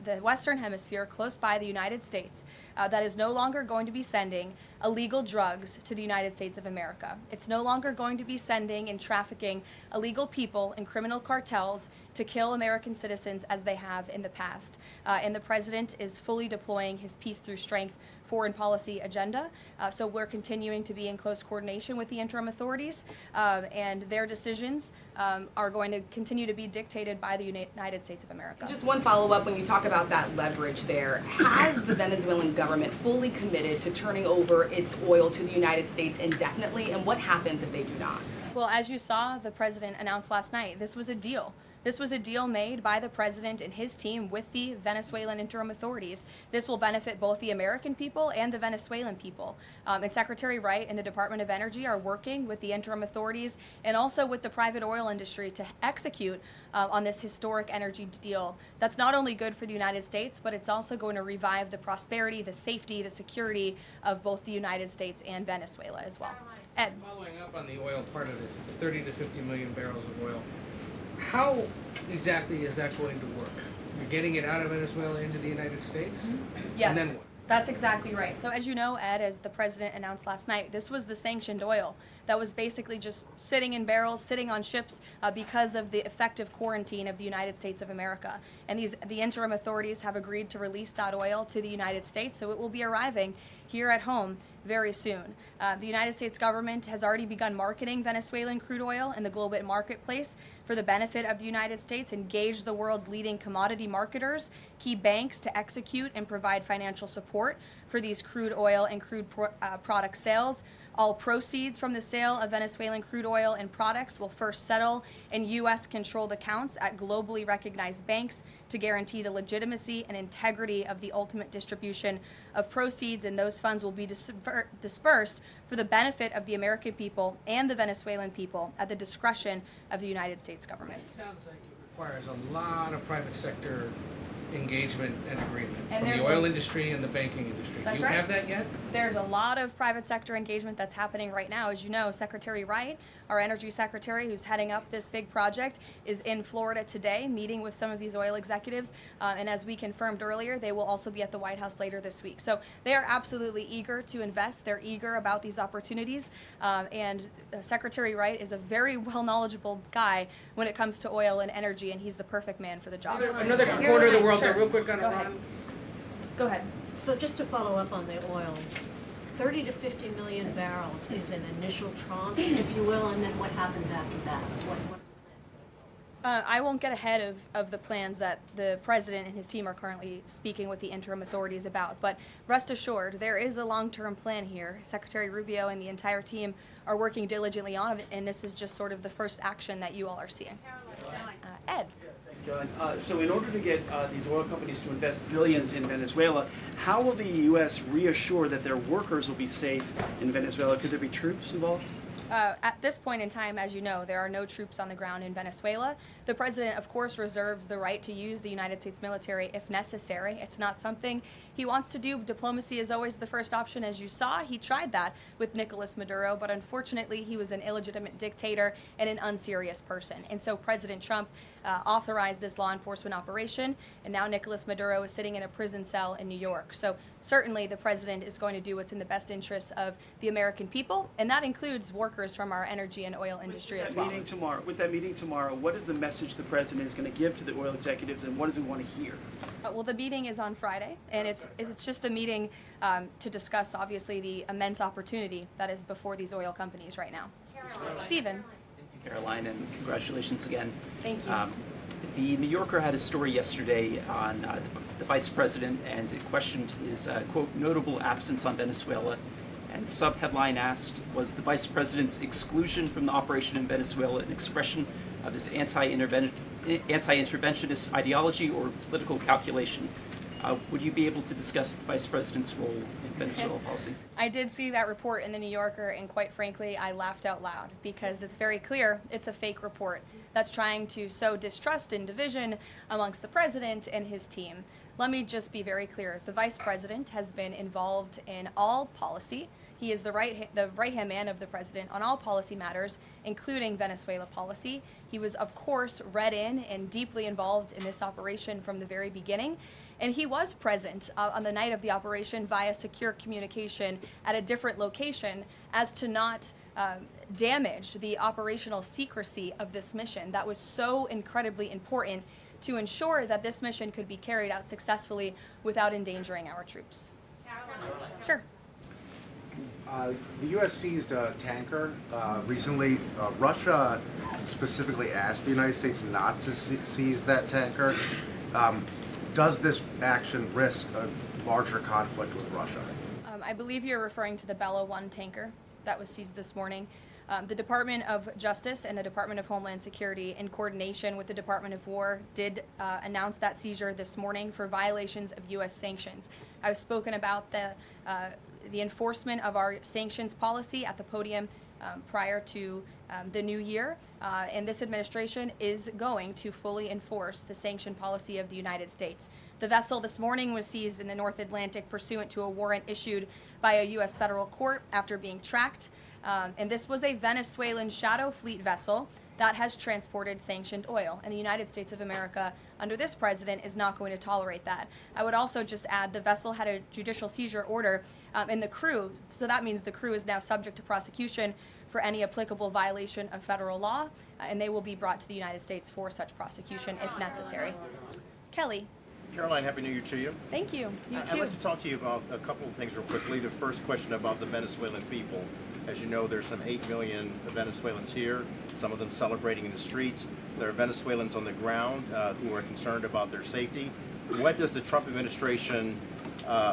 the Western Hemisphere, close by the United States, that is no longer going to be sending illegal drugs to the United States of America. It's no longer going to be sending and trafficking illegal people and criminal cartels to kill American citizens as they have in the past. And the president is fully deploying his peace through strength foreign policy agenda. So we're continuing to be in close coordination with the interim authorities, and their decisions are going to continue to be dictated by the United States of America. Just one follow-up when you talk about that leverage there. Has the Venezuelan government fully committed to turning over its oil to the United States indefinitely, and what happens if they do not? Well, as you saw, the president announced last night, this was a deal. This was a deal made by the president and his team with the Venezuelan interim authorities. This will benefit both the American people and the Venezuelan people. And Secretary Wright and the Department of Energy are working with the interim authorities and also with the private oil industry to execute on this historic energy deal. That's not only good for the United States, but it's also going to revive the prosperity, the safety, the security of both the United States and Venezuela as well. Ed. Following up on the oil part of this, 30 to 50 million barrels of oil. How exactly is that going to work? You're getting it out of Venezuela into the United States? Yes, and then what? That's exactly right. So as you know, Ed, as the president announced last night, this was the sanctioned oil that was basically just sitting in barrels, sitting on ships because of the effective quarantine of the United States of America. And the interim authorities have agreed to release that oil to the United States, so it will be arriving here at home very soon. The United States government has already begun marketing Venezuelan crude oil in the global marketplace for the benefit of the United States, engaged the world's leading commodity marketers, key banks to execute and provide financial support for these crude oil and crude product sales. All proceeds from the sale of Venezuelan crude oil and products will first settle in U.S.-controlled accounts at globally recognized banks to guarantee the legitimacy and integrity of the ultimate distribution of proceeds, and those funds will be dispersed for the benefit of the American people and the Venezuelan people at the discretion of the United States government. It sounds like it requires a lot of private sector engagement and agreement And from the oil industry and the banking industry. That's Do you right. have that yet? There's a lot of private sector engagement that's happening right now. As you know, Secretary Wright, our energy secretary who's heading up this big project, is in Florida today meeting with some of these oil executives. And as we confirmed earlier, they will also be at the White House later this week. So they are absolutely eager to invest. They're eager about these opportunities. And Secretary Wright is a very well knowledgeable guy when it comes to oil and energy, and he's the perfect man for the job. Another corner of the world Sure. there, real quick on Go Iran. ahead. Go ahead. So just to follow up on the oil, 30 to 50 million barrels is an initial tranche, if you will, and then what happens after that? What are the plans? I won't get ahead of the plans that the president and his team are currently speaking with the interim authorities about, but rest assured, there is a long-term plan here. Secretary Rubio and the entire team are working diligently on it, and this is just sort of the first action that you all are seeing. Ed. Thanks, Caroline. So in order to get these oil companies to invest billions in Venezuela, how will the U.S. reassure that their workers will be safe in Venezuela? Could there be troops involved? At this point in time, as you know, there are no troops on the ground in Venezuela. The president, of course, reserves the right to use the United States military if necessary. It's not something he wants to do. Diplomacy is always the first option, as you saw. He tried that with Nicolas Maduro, but unfortunately, he was an illegitimate dictator and an unserious person. And so President Trump authorized this law enforcement operation, and now Nicolas Maduro is sitting in a prison cell in New York. So certainly the president is going to do what's in the best interests of the American people, and that includes workers from our energy and oil industry as well. With that meeting tomorrow, what is the message the president is going to give to the oil executives, and what does he want to hear? Well, the meeting is on Friday, and it's just a meeting to discuss, obviously, the immense opportunity that is before these oil companies right now. Stephen. Caroline, and congratulations again. Thank you. The New Yorker had a story yesterday on the vice president, and it questioned his, quote, notable absence on Venezuela. And the sub-headline asked, was the vice president's exclusion from the operation in Venezuela an expression of his anti-interventionist ideology or political calculation? Would you be able to discuss the vice president's role in Venezuela policy? I did see that report in the New Yorker, and quite frankly, I laughed out loud because it's very clear it's a fake report that's trying to sow distrust and division amongst the president and his team. Let me just be very clear. The vice president has been involved in all policy. He is the right-hand man of the president on all policy matters, including Venezuela policy. He was, of course, read in and deeply involved in this operation from the very beginning. And he was present on the night of the operation via secure communication at a different location as to not damage the operational secrecy of this mission that was so incredibly important to ensure that this mission could be carried out successfully without endangering our troops. Sure. The U.S. seized a tanker recently. Russia specifically asked the United States not to seize that tanker. Does this action risk a larger conflict with Russia? I believe you're referring to the Bella 1 tanker that was seized this morning. The Department of Justice and the Department of Homeland Security, in coordination with the Department of War, did announce that seizure this morning for violations of U.S. sanctions. I've spoken about the enforcement of our sanctions policy at the podium prior to the new year, and this administration is going to fully enforce the sanction policy of the United States. The vessel this morning was seized in the North Atlantic pursuant to a warrant issued by a U.S. federal court after being tracked, and this was a Venezuelan shadow fleet vessel that has transported sanctioned oil, and the United States of America, under this president, is not going to tolerate that. I would also just add the vessel had a judicial seizure order, and the crew, so that means the crew is now subject to prosecution for any applicable violation of federal law, and they will be brought to the United States for such prosecution if necessary. Kelly. Caroline, Happy New Year to you. Thank you. You I'd too. like to talk to you about a couple of things real quickly. The first question about the Venezuelan people. As you know, there's some 8 million Venezuelans here, some of them celebrating in the streets. There are Venezuelans on the ground who are concerned about their safety. What does the Trump administration,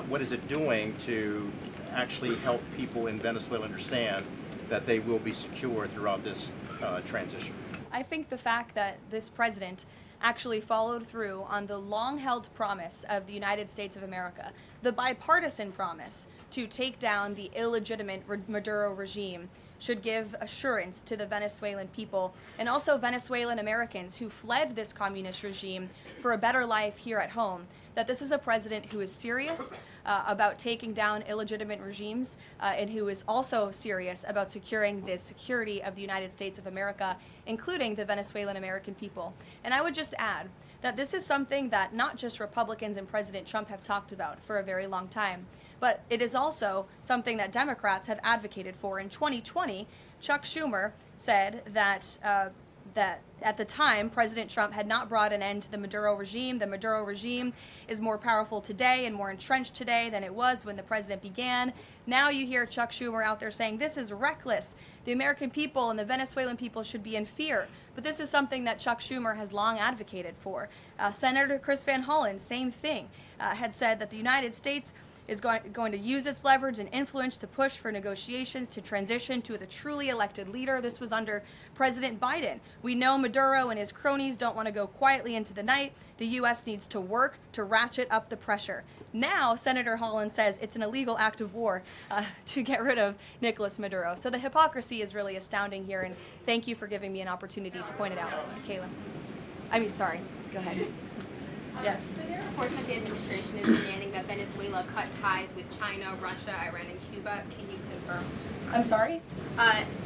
what is it doing to actually help people in Venezuela understand that they will be secure throughout this transition? I think the fact that this president actually followed through on the long-held promise of the United States of America, the bipartisan promise to take down the illegitimate Maduro regime, should give assurance to the Venezuelan people and also Venezuelan Americans who fled this communist regime for a better life here at home, that this is a president who is serious about taking down illegitimate regimes and who is also serious about securing the security of the United States of America, including the Venezuelan American people. And I would just add that this is something that not just Republicans and President Trump have talked about for a very long time, but it is also something that Democrats have advocated for. In 2020, Chuck Schumer said that that at the time, President Trump had not brought an end to the Maduro regime. The Maduro regime is more powerful today and more entrenched today than it was when the president began. Now you hear Chuck Schumer out there saying this is reckless. The American people and the Venezuelan people should be in fear. But this is something that Chuck Schumer has long advocated for. Senator Chris Van Hollen, same thing, had said that the United States is going to use its leverage and influence to push for negotiations to transition to the truly elected leader. This was under President Biden. We know Maduro and his cronies don't want to go quietly into the night. The U.S. needs to work to ratchet up the pressure. Now, Senator Holland says it's an illegal act of war to get rid of Nicolas Maduro. So the hypocrisy is really astounding here, and thank you for giving me an opportunity to point it out, Sorry, go ahead. Yes. So there are reports that the administration is demanding that Venezuela cut ties with China, Russia, Iran, and Cuba. Can you confirm? I'm sorry?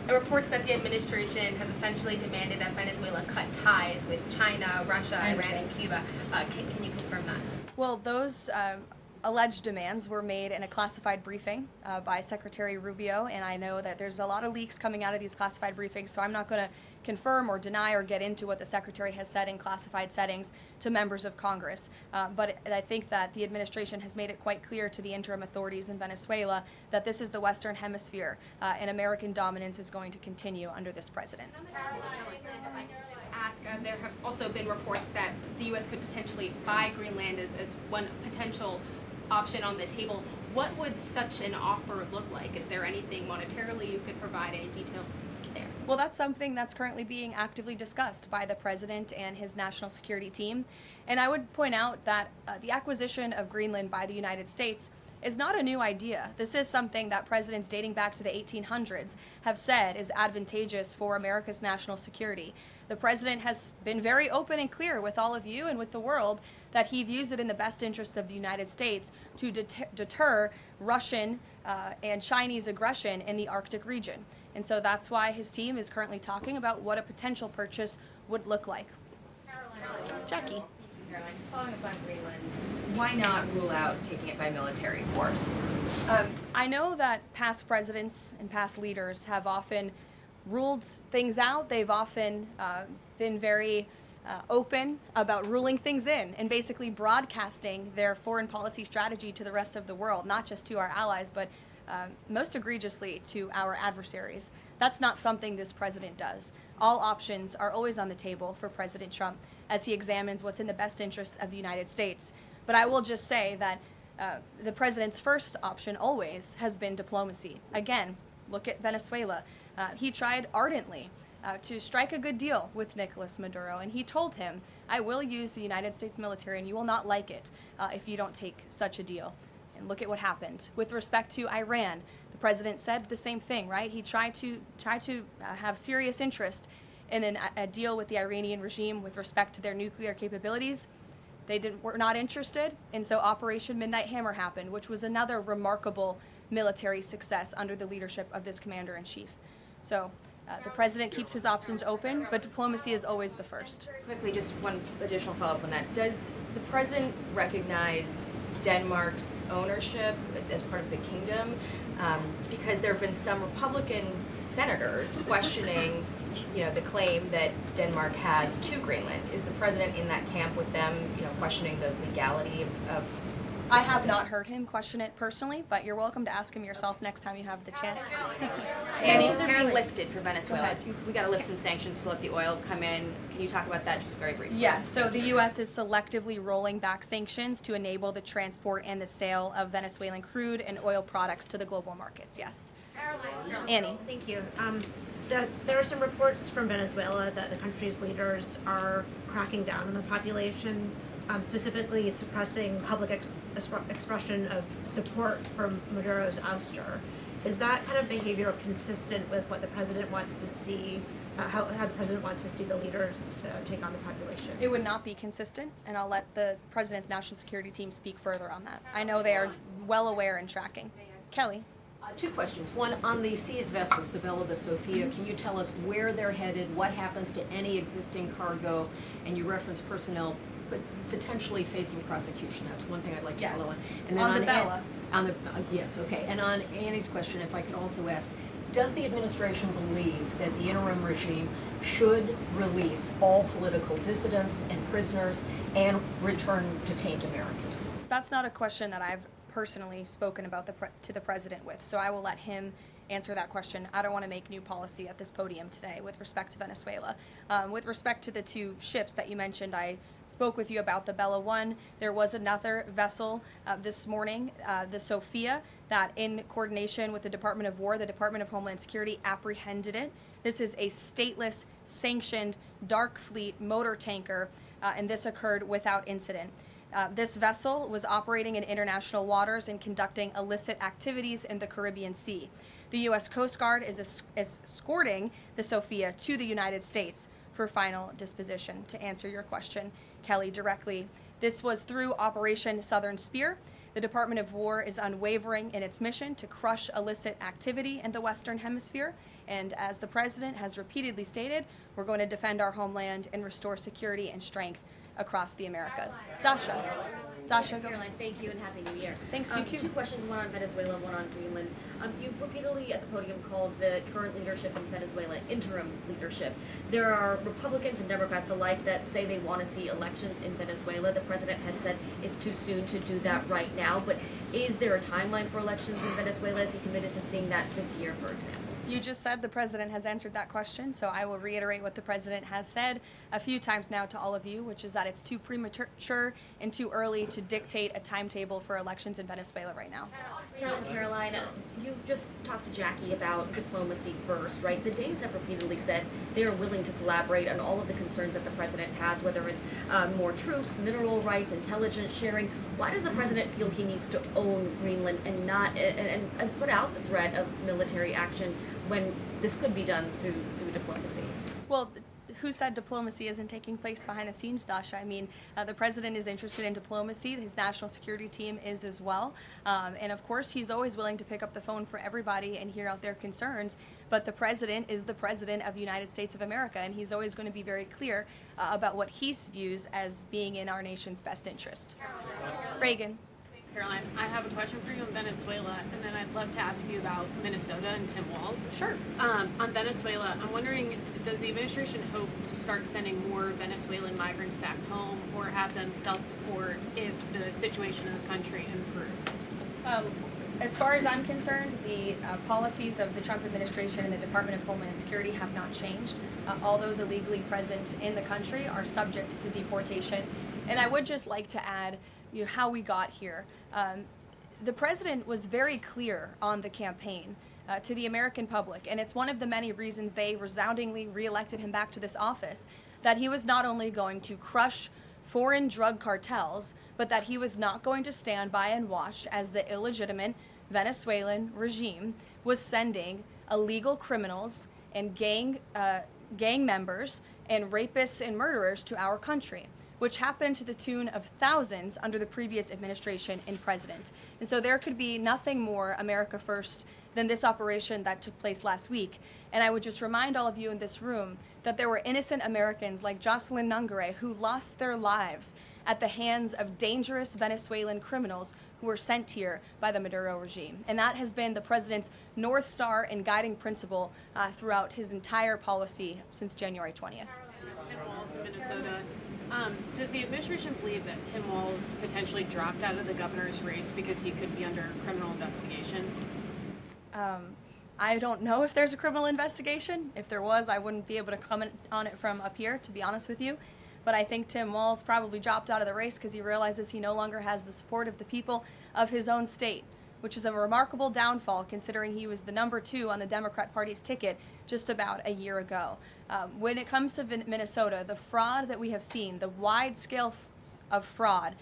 Reports that the administration has essentially demanded that Venezuela cut ties with China, Russia, Iran, and Cuba. Can you confirm that? Well, those alleged demands were made in a classified briefing by Secretary Rubio, and I know that there's a lot of leaks coming out of these classified briefings, so I'm not going to confirm or deny or get into what the Secretary has said in classified settings to members of Congress. But I think that the administration has made it quite clear to the interim authorities in Venezuela that this is the Western Hemisphere, and American dominance is going to continue under this president. There have also been reports that the U.S. could potentially buy Greenland as one potential option on the table. What would such an offer look like? Is there anything monetarily you could provide, any details there? Well, that's something that's currently being actively discussed by the president and his national security team. And I would point out that the acquisition of Greenland by the United States is not a new idea. This is something that presidents dating back to the 1800s have said is advantageous for America's national security. The president has been very open and clear with all of you and with the world that he views it in the best interest of the United States to deter Russian and Chinese aggression in the Arctic region. And so that's why his team is currently talking about what a potential purchase would look like. Jackie. Caroline, just following up on Greenland, why not rule out taking it by military force? I know that past presidents and past leaders have often ruled things out. They've often been very open about ruling things in and basically broadcasting their foreign policy strategy to the rest of the world, not just to our allies, but most egregiously to our adversaries. That's not something this president does. All options are always on the table for President Trump as he examines what's in the best interests of the United States. But I will just say that the president's first option always has been diplomacy. Again, look at Venezuela. He tried ardently to strike a good deal with Nicolas Maduro, and he told him, I will use the United States military and you will not like it if you don't take such a deal. And look at what happened. With respect to Iran, the president said the same thing, right? He tried to have serious interest in a deal with the Iranian regime with respect to their nuclear capabilities. They were not interested, and so Operation Midnight Hammer happened, which was another remarkable military success under the leadership of this commander-in-chief. So the president keeps his options open, but diplomacy is always the first. Quickly, just one additional follow-up on that. Does the president recognize Denmark's ownership as part of the kingdom? Because there have been some Republican senators questioning the claim that Denmark has to Greenland. Is the president in that camp with them, questioning the legality of I have not heard him question it personally, but you're welcome to ask him yourself next time you have the chance. Sanctions are being lifted for Venezuela. We got to lift some sanctions to let the oil come in. Can you talk about that just very briefly? Yes, so the U.S. is selectively rolling back sanctions to enable the transport and the sale of Venezuelan crude and oil products to the global markets, yes. Karoline. Annie. Thank you. There are some reports from Venezuela that the country's leaders are cracking down on the population, specifically suppressing public expression of support for Maduro's ouster. Is that kind of behavior consistent with what the president wants to see, how the president wants to see the leaders to take on the population? It would not be consistent, and I'll let the president's national security team speak further on that. I know they are well aware and tracking. Kelly. Two questions. One, on the seized vessels, the Bella, the Sophia, can you tell us where they're headed, what happens to any existing cargo, and you reference personnel but potentially facing prosecution? That's one thing I'd like to follow on. And then on the Bella. Yes, okay. And on Annie's question, if I could also ask, does the administration believe that the interim regime should release all political dissidents and prisoners and return detained Americans? That's not a question that I've personally spoken about to the president with, so I will let him answer that question. I don't want to make new policy at this podium today with respect to Venezuela. With respect to the two ships that you mentioned, I spoke with you about the Bella 1. There was another vessel this morning, the Sophia, that in coordination with the Department of War, the Department of Homeland Security apprehended it. This is a stateless, sanctioned, dark fleet motor tanker, and this occurred without incident. This vessel was operating in international waters and conducting illicit activities in the Caribbean Sea. The U.S. Coast Guard is escorting the Sophia to the United States for final disposition. To answer your question, Kelly, directly, this was through Operation Southern Spear. The Department of War is unwavering in its mission to crush illicit activity in the Western Hemisphere. And as the President has repeatedly stated, we're going to defend our homeland and restore security and strength across the Americas. Dasha, go. Caroline, thank you and Happy New Year. Thanks, you too. Two questions, one on Venezuela, one on Greenland. You've repeatedly at the podium called the current leadership in Venezuela interim leadership. There are Republicans and Democrats alike that say they want to see elections in Venezuela. The president had said it's too soon to do that right now, but is there a timeline for elections in Venezuela? Is he committed to seeing that this year, for example? You just said the president has answered that question, so I will reiterate what the president has said a few times now to all of you, which is that it's too premature and too early to dictate a timetable for elections in Venezuela right now. Caroline, you just talked to Jackie about diplomacy first, right? The Danes have repeatedly said they are willing to collaborate on all of the concerns that the president has, whether it's more troops, mineral rights, intelligence sharing. Why does the president feel he needs to own Greenland and not and put out the threat of military action when this could be done through diplomacy? Well, who said diplomacy isn't taking place behind the scenes, Dasha? I mean, the president is interested in diplomacy. His national security team is as well. And of course, he's always willing to pick up the phone for everybody and hear out their concerns. But the president is the president of the United States of America, and he's always going to be very clear about what he views as being in our nation's best interest. Reagan. Caroline, I have a question for you on Venezuela, and then I'd love to ask you about Minnesota and Tim Walz. Sure. On Venezuela, I'm wondering, does the administration hope to start sending more Venezuelan migrants back home or have them self-deport if the situation in the country improves? As far as I'm concerned, the policies of the Trump administration and the Department of Homeland Security have not changed. All those illegally present in the country are subject to deportation. And I would just like to add, how we got here. The president was very clear on the campaign to the American public, and it's one of the many reasons they resoundingly reelected him back to this office, that he was not only going to crush foreign drug cartels, but that he was not going to stand by and watch as the illegitimate Venezuelan regime was sending illegal criminals and gang members and rapists and murderers to our country, which happened to the tune of thousands under the previous administration and president. And so there could be nothing more America first than this operation that took place last week. And I would just remind all of you in this room that there were innocent Americans like Jocelyn Nungare who lost their lives at the hands of dangerous Venezuelan criminals who who were sent here by the Maduro regime. And that has been the president's North Star and guiding principle throughout his entire policy since January 20th. Tim Walz in Minnesota. Does the administration believe that Tim Walz potentially dropped out of the governor's race because he could be under criminal investigation? I don't know if there's a criminal investigation. If there was, I wouldn't be able to comment on it from up here, to be honest with you. But I think Tim Walz probably dropped out of the race because he realizes he no longer has the support of the people of his own state, which is a remarkable downfall considering he was the number 2 on the Democrat Party's ticket just about a year ago. When it comes to Minnesota, the fraud that we have seen, the wide scale of fraud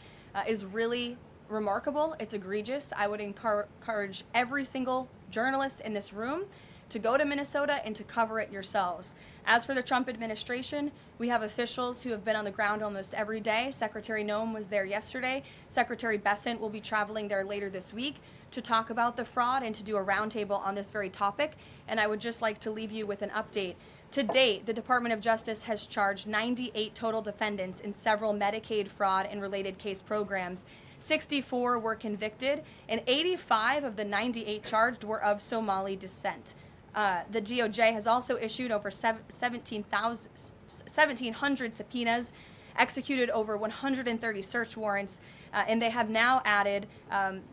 is really remarkable. It's egregious. I would encourage every single journalist in this room to go to Minnesota and to cover it yourselves. As for the Trump administration, we have officials who have been on the ground almost every day. Secretary Noem was there yesterday. Secretary Bessent will be traveling there later this week to talk about the fraud and to do a roundtable on this very topic. And I would just like to leave you with an update. To date, the Department of Justice has charged 98 total defendants in several Medicaid fraud and related case programs. 64 were convicted, and 85 of the 98 charged were of Somali descent. The DOJ has also issued over 1,700 subpoenas, executed over 130 search warrants, and they have now added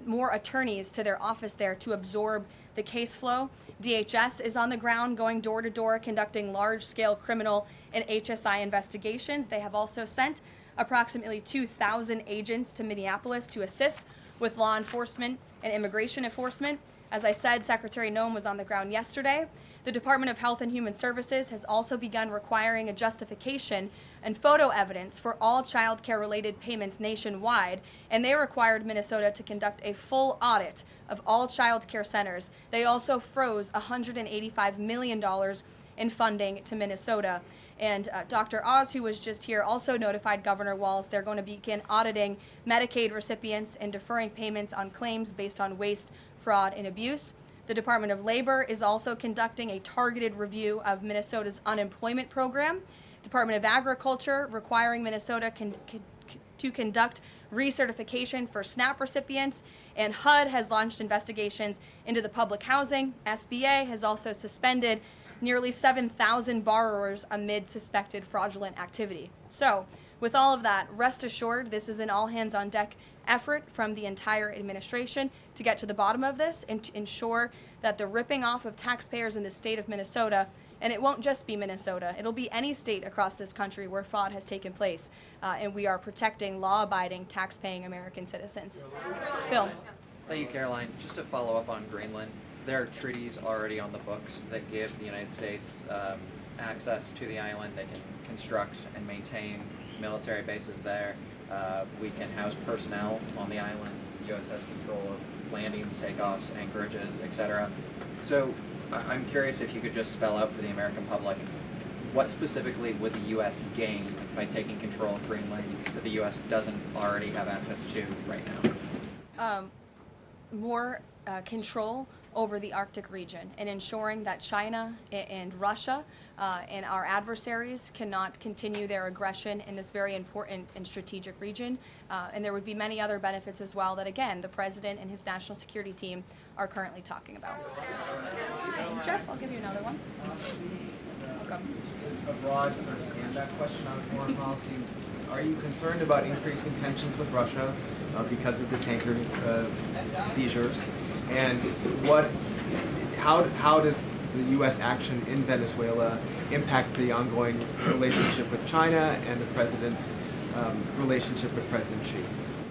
more attorneys to their office there to absorb the case flow. DHS is on the ground going door to door conducting large-scale criminal and HSI investigations. They have also sent approximately 2,000 agents to Minneapolis to assist with law enforcement and immigration enforcement. As I said, Secretary Noem was on the ground yesterday. The Department of Health and Human Services has also begun requiring a justification and photo evidence for all child care related payments nationwide, and they required Minnesota to conduct a full audit of all child care centers. They also froze $185 million in funding to Minnesota. And Dr. Oz, who was just here, also notified Governor Walz they're going to begin auditing Medicaid recipients and deferring payments on claims based on waste, fraud, and abuse. The Department of Labor is also conducting a targeted review of Minnesota's unemployment program. Department of Agriculture requiring Minnesota to conduct recertification for SNAP recipients, and HUD has launched investigations into the public housing. SBA has also suspended nearly 7,000 borrowers amid suspected fraudulent activity. So, with all of that, rest assured this is an all-hands-on-deck effort from the entire administration to get to the bottom of this and to ensure that the ripping off of taxpayers in the state of Minnesota, and it won't just be Minnesota, it'll be any state across this country where fraud has taken place, and we are protecting law-abiding, tax-paying American citizens. Phil. Thank you, Caroline. Just to follow up on Greenland, there are treaties already on the books that give the United States access to the island. They can construct and maintain military bases there. We can house personnel on the island. The U.S. has control of landings, takeoffs, anchorages, etc. So I'm curious if you could just spell out for the American public what specifically would the U.S. gain by taking control of Greenland that the U.S. doesn't already have access to right now? More control over the Arctic region and ensuring that China and Russia and our adversaries cannot continue their aggression in this very important and strategic region. And there would be many other benefits as well that, again, the President and his national security team are currently talking about. Jeff, I'll give you another one. Welcome. A broad sort of stand-back question on foreign policy. Are you concerned about increasing tensions with Russia because of the tanker seizures? And how does the U.S. action in Venezuela impact the ongoing relationship with China and the President's relationship with President Xi?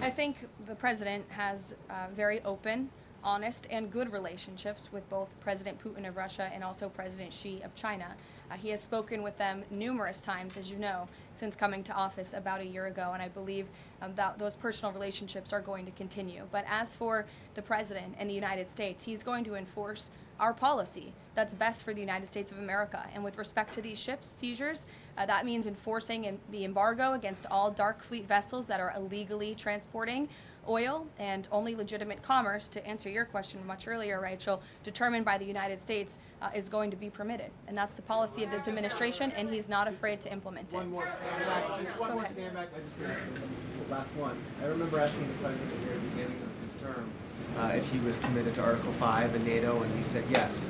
I think the President has very open, honest, and good relationships with both President Putin of Russia and also President Xi of China. He has spoken with them numerous times, as you know, since coming to office about a year ago, and I believe that those personal relationships are going to continue. But as for the President and the United States, he's going to enforce our policy that's best for the United States of America. And with respect to these ship seizures, that means enforcing the embargo against all dark fleet vessels that are illegally transporting oil, and only legitimate commerce, to answer your question much earlier, Rachel, determined by the United States is going to be permitted. And that's the policy of this administration, and he's not afraid to implement it. One more stand back. Just one more stand back. I just asked the last one. I remember asking the President here at the beginning of his term if he was committed to Article 5 and NATO, and he said yes.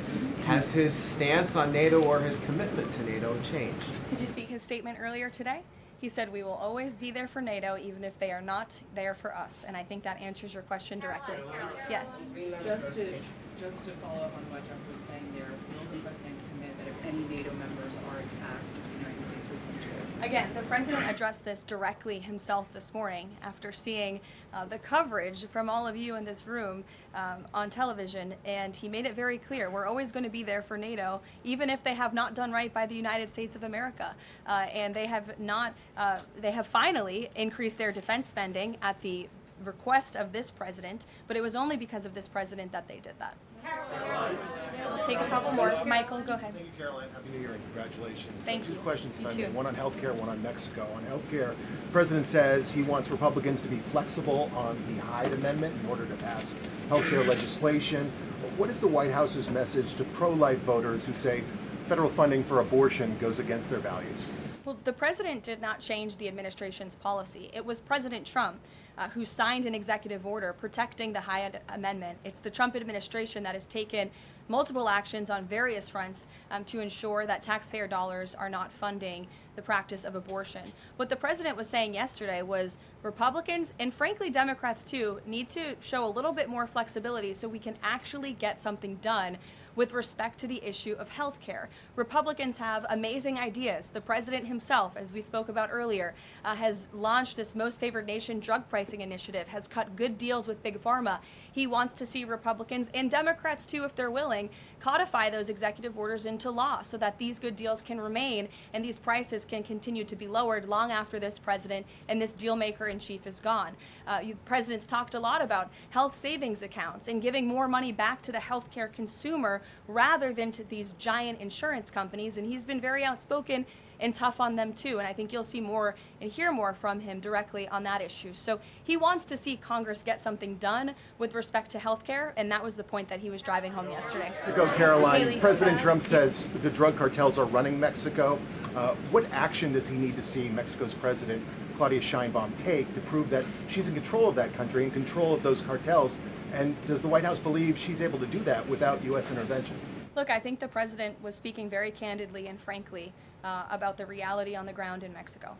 Has his stance on NATO or his commitment to NATO changed? Did you see his statement earlier today? He said we will always be there for NATO even if they are not there for us. And I think that answers your question directly. Yes. Just to follow up on what Jeff was saying there, will the president commit that if any NATO members are attacked, the United States will come to it? Again, the president addressed this directly himself this morning after seeing the coverage from all of you in this room on television, and he made it very clear we're always going to be there for NATO, even if they have not done right by the United States of America. And they have not, they have finally increased their defense spending at the request of this president, but it was only because of this president that they did that. We'll take a couple more. Michael, go ahead. Thank you, Caroline. Happy New Year and congratulations. Thank Two you. questions, You if I may. too. One on healthcare, one on Mexico. On healthcare, the president says he wants Republicans to be flexible on the Hyde Amendment in order to pass healthcare legislation. What is the White House's message to pro-life voters who say federal funding for abortion goes against their values? Well, the president did not change the administration's policy. It was President Trump who signed an executive order protecting the Hyde Amendment. It's the Trump administration that has taken multiple actions on various fronts to ensure that taxpayer dollars are not funding the practice of abortion. What the president was saying yesterday was Republicans, and frankly Democrats too, need to show a little bit more flexibility so we can actually get something done with respect to the issue of health care. Republicans have amazing ideas. The president himself, as we spoke about earlier, has launched this Most Favored Nation drug pricing initiative, has cut good deals with Big Pharma. He wants to see Republicans and Democrats too, if they're willing, codify those executive orders into law so that these good deals can remain and these prices can continue to be lowered long after this president and this deal maker in chief is gone. Presidents talked a lot about health savings accounts and giving more money back to the healthcare consumer rather than to these giant insurance companies, and he's been very outspoken and tough on them too, and I think you'll see more and hear more from him directly on that issue. So he wants to see Congress get something done with respect to health care, and that was the point that he was driving home yesterday. Mexico, Caroline. Haley, President Trump says the drug cartels are running Mexico. What action does he need to see Mexico's president, Claudia Sheinbaum, take to prove that she's in control of that country, in control of those cartels? And does the White House believe she's able to do that without U.S. intervention? Look, I think the president was speaking very candidly and frankly about the reality on the ground in Mexico.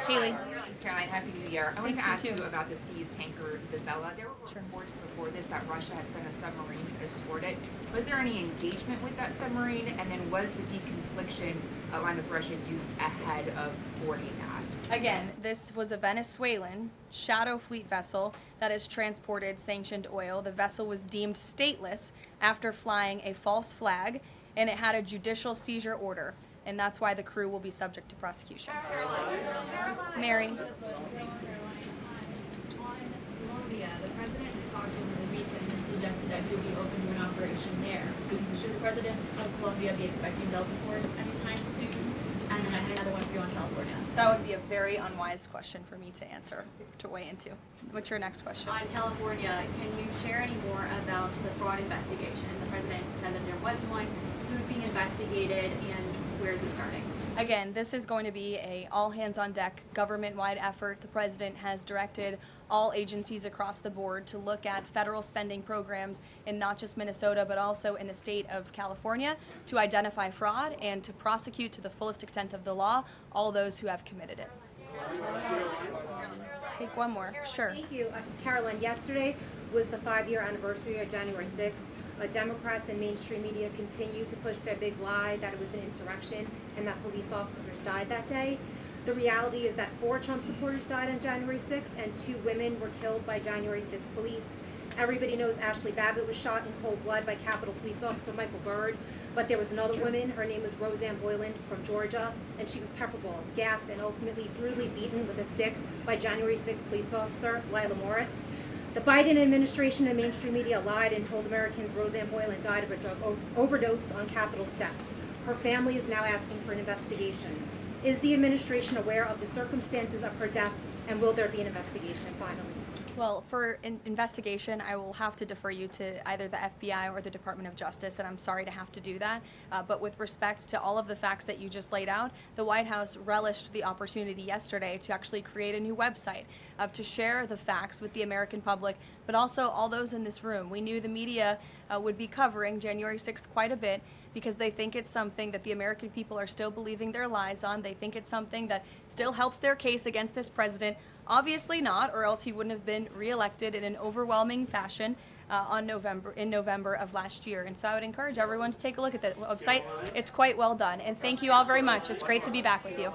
Haley. Caroline, Happy New Year. I wanted to ask Thanks, you you too. about the seized tanker, the Vela. There were reports before this that Russia had sent a submarine to escort it. Was there any engagement with that submarine? And then was the deconfliction line with Russia used ahead of boarding that? Again, this was a Venezuelan shadow fleet vessel that has transported sanctioned oil. The vessel was deemed stateless after flying a false flag, and it had a judicial seizure order, and that's why the crew will be subject to prosecution. Mary. On Colombia, the president talked over the weekend and suggested that he would be open to an operation there. Should the president of Colombia be expecting Delta Force anytime soon? And then I had another one for you on California. That would be a very unwise question for me to answer, to weigh into. What's your next question? On California, can you share any more about the fraud investigation? The president said that there was one. Who's being investigated and where is it starting? Again, this is going to be a all-hands-on-deck government-wide effort. The president has directed all agencies across the board to look at federal spending programs in not just Minnesota, but also in the state of California to identify fraud and to prosecute to the fullest extent of the law all those who have committed it. Take one more. Sure. Thank you. Caroline, yesterday was the 5-year anniversary of January 6th. Democrats and mainstream media continue to push their big lie that it was an insurrection and that police officers died that day. The reality is that 4 Trump supporters died on January 6th and 2 women were killed by January 6th police. Everybody knows Ashley Babbitt was shot in cold blood by Capitol Police Officer Michael Byrd, but there was another woman, her name was Roseanne Boyland from Georgia, and she was pepperballed, gassed, and ultimately brutally beaten with a stick by January 6th police officer Lila Morris. The Biden administration and mainstream media lied and told Americans Roseanne Boyland died of a drug overdose on Capitol steps. Her family is now asking for an investigation. Is the administration aware of the circumstances of her death, and will there be an investigation finally? Well, for investigation, I will have to defer you to either the FBI or the Department of Justice, and I'm sorry to have to do that. But with respect to all of the facts that you just laid out, the White House relished the opportunity yesterday to actually create a new website to share the facts with the American public, but also all those in this room. We knew the media would be covering January 6th quite a bit because they think it's something that the American people are still believing their lies on. They think it's something that still helps their case against this president. Obviously not, or else he wouldn't have been reelected in an overwhelming fashion in November of last year. And so I would encourage everyone to take a look at the website. It's quite well done. And thank you all very much. It's great to be back with you.